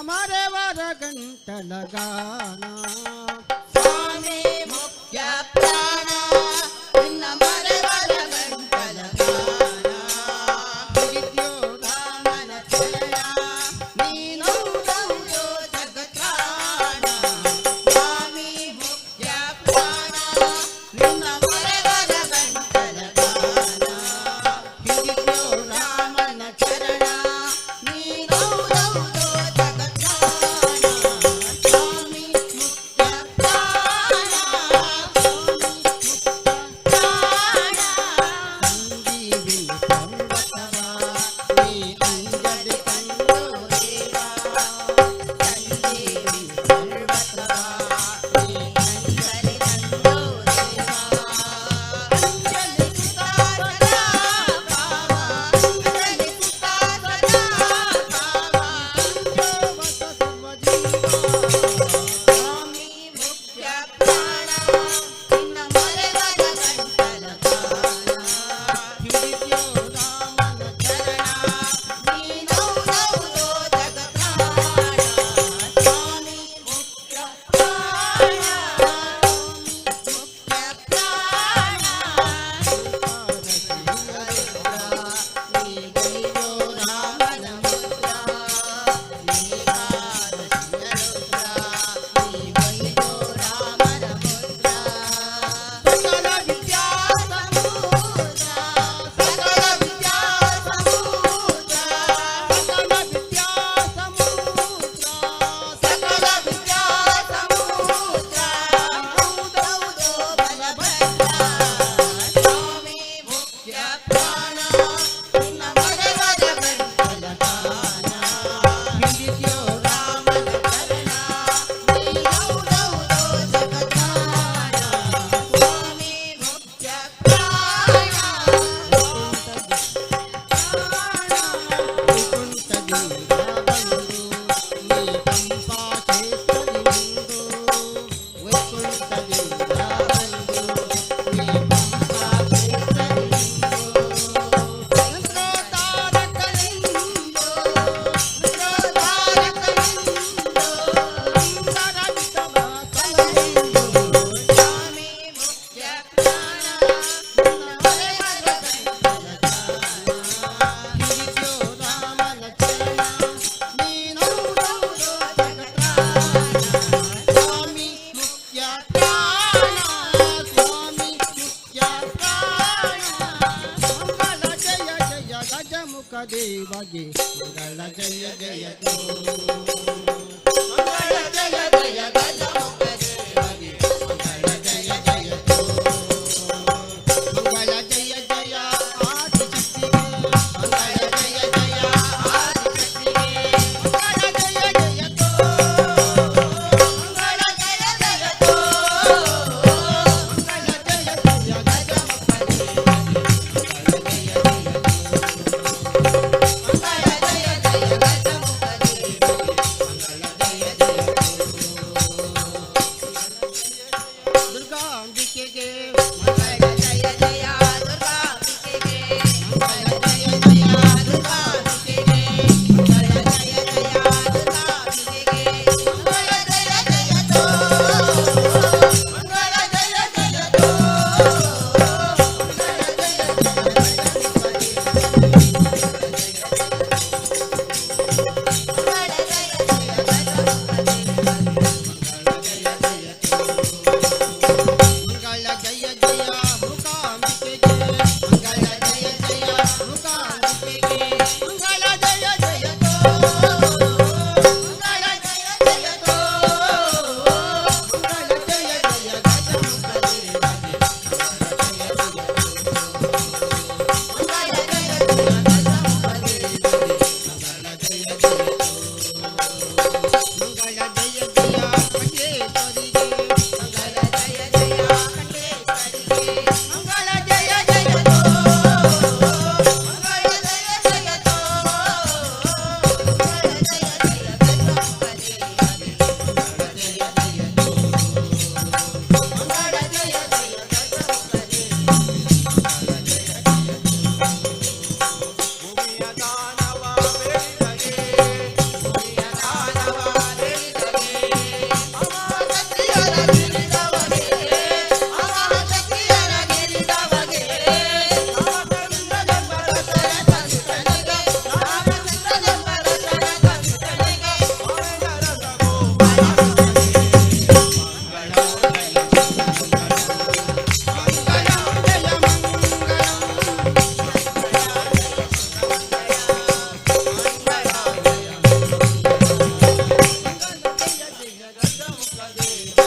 ಮರೆವರ ಗಂಟಲ ಗಾನ ಸ್ವಾಮಿ ಮುಖ್ಯ ಪ್ರಾಣ ನಿನ್ನ ಮರೆವರ ಗಂಟಲ ಗಾನ ಹಿಡಿದ್ಯೋ ರಾಮನ ಚರಣ ನೀನೌದೌದೋ ಜಗತ್ರಾಣ ಸ್ವಾಮಿ ಮುಖ್ಯ ಪ್ರಾಣ ನಿನ್ನ ಮರೆವರ ಗಂಟಲ ಗಾನ ಹಿಡಿದ್ಯೋ ರಾಮನ ಚರಣ ನೀನೌದೌದೋ ಜಗತ್ರಾಣ ಸ್ವಾಮಿ ಮುಖ್ಯ ಪ್ರಾಣ ಸಂಜೀವಿನಿ ಪರ್ವತವ ನೀ ಅಂಜದೆ ಕಂಡು ದೇವ ಸಂಜೀವಿನಿ ಪರ್ವತವ ನೀ ಅಂಜದೆ ಕಂಡು ದೇವ ಅಂಜಲಿ ಸುತಾಸನ ಭಾವ ಅಂಜಲಿ ಸುತಾಸನ ಭಾವ ಸ್ವಾಮಿ ಮುಖ್ಯ ಪ್ರಾಣ ನಿನ್ನ ಮರೆವರ ಗಂಟಲ ಗಾನ ಹಿಡಿದ್ಯೋ ರಾಮನ ಚರಣ ನೀನೌದೌದೋ ಜಗತ್ರಾಣ ಸ್ವಾಮಿ ಮುಖ್ಯ ಪ್ರಾಣ ಮುಖ್ಯ ಪ್ರಾಣ ನೀಗೈಯೋ ರಾಮನ ಮುದ್ರ ನೀಗೈಯೋ ರಾಮನ ಮುದ್ರ ಸಕಲ ವಿದ್ಯಾ ಸಮೂದ್ರ ಸಕಲ ವಿದ್ಯಾ ಸಮೂದ್ರ ಸಕಲ ವಿದ್ಯಾ ಸಮೂದ್ರ ಸಕಲ ವಿದ್ಯಾ ಸಮೂದ್ರ ಹೌದೌದೋ ಬಲಭದ್ರ ಸ್ವಾಮಿ ಮುಖ್ಯ ಪ್ರಾಣ ನಿನ್ನ ಮರೆವರ ಗಂಟಲ ಗಾನ ಹಿಡಿದ್ಯೋ ರಾಮನ ಚರಣ ನೀನೌದೌದೋ ಜಗತ್ರಾಣ ಸ್ವಾಮಿ ಮುಖ್ಯ ಪ್ರಾಣ ವೈಕುಂಠದಿಂದ ಬಂದು ನೀ ಪಂಪಾ ಕ್ಷೇತ್ರದಿ ನಿಂದು ವೈಕುಂಠದಿಂದ ಬಂದು ನೀ ಪಂಪಾ ಕ್ಷೇತ್ರದಿ ನಿಂದು ರುದ್ರೋದ್ಧಾರಕನಿಂದು ರುದ್ರೋದ್ಧಾರಕನಿಂದು ಕರಗಿಸವ ಸ್ವಾಮಿ ಮುಖ್ಯ ಪ್ರಾಣ ನಿನ್ನ ಮರೆವರ ಗಂಟಲ ಗಾನ ಹಿಡಿದ್ಯೋ ರಾಮನ ಚರಣ ನೀನೌದೌದೋ ಜಗತ್ರಾಣ ಸ್ವಾಮಿ ಮುಖ್ಯ ಪ್ರಾಣ ಸ್ವಾಮಿ ಮುಖ್ಯ ಪ್ರಾಣ ಮಂಗಳ ಜಯ ಜಯ ಗಜಮುಖ ದೇವಗೆ ಮಂಗಳ ಜಯ ಜಯ ಮಂಗಳ ಜಯ ಜಯ ಗಜಮುಖ ದೇವಗೆ ಮಂಗಳ ಜಯ ಜಯ ಮಂಗಳ ಜಯ ಜಯ ಆದಿಶಕ್ತಿಗೆ ಮಂಗಳ ಜಯ ಜಯ ಆದಿಶಕ್ತಿಗೆ ಮಂಗಳ ಜಯ ಜಯ ಮಂಗಳ ಜಯ ಜಯ ಮಂಗಳ ಜಯ ಜಯ ಗಜಮುಖ ದೇವಗೆ ಮಂಗಳ ಜಯ ಜಯ ಮಂಗಳ ಜಯ ಜಯ ಗಜಮುಖ ದೇವಗೆ ಮಂಗಳ ಜಯ ಜಯ ದೇವ